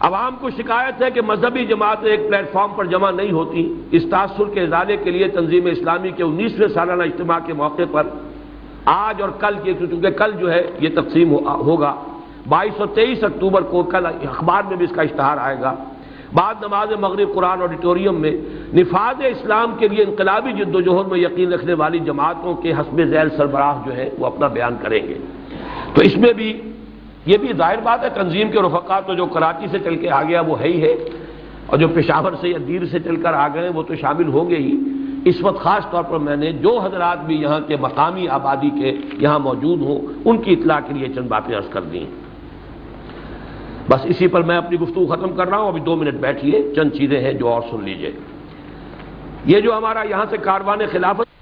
عوام کو شکایت ہے کہ مذہبی جماعتیں ایک پلیٹ فارم پر جمع نہیں ہوتی، اس تاثر کے ازالے کے لیے تنظیم اسلامی کے 19ویں سالانہ اجتماع کے موقع پر آج اور کل کے، چونکہ کل جو ہے یہ تقسیم ہوگا 22 اور 23 اکتوبر کو، کل اخبار میں بھی اس کا اشتہار آئے گا، بعد نماز مغرب قرآن آڈیٹوریم میں نفاذ اسلام کے لیے انقلابی جدوجہد میں یقین رکھنے والی جماعتوں کے حسب ذیل سربراہ جو ہے وہ اپنا بیان کریں گے۔ تو اس میں بھی یہ بھی ظاہر بات ہے، تنظیم کے رفقا تو جو کراچی سے چل کے آ گیا وہ ہے ہی ہے، اور جو پشاور سے یا دیر سے چل کر آ گئے وہ تو شامل ہوں گے ہی۔ اس وقت خاص طور پر میں نے جو حضرات بھی یہاں کے مقامی آبادی کے یہاں موجود ہوں ان کی اطلاع کے لیے چند باتیں عرض کر دی۔ بس اسی پر میں اپنی گفتگو ختم کر رہا ہوں، ابھی 2 منٹ بیٹھیے، چند چیزیں ہیں جو اور سن لیجئے۔ یہ جو ہمارا یہاں سے کاروان خلافت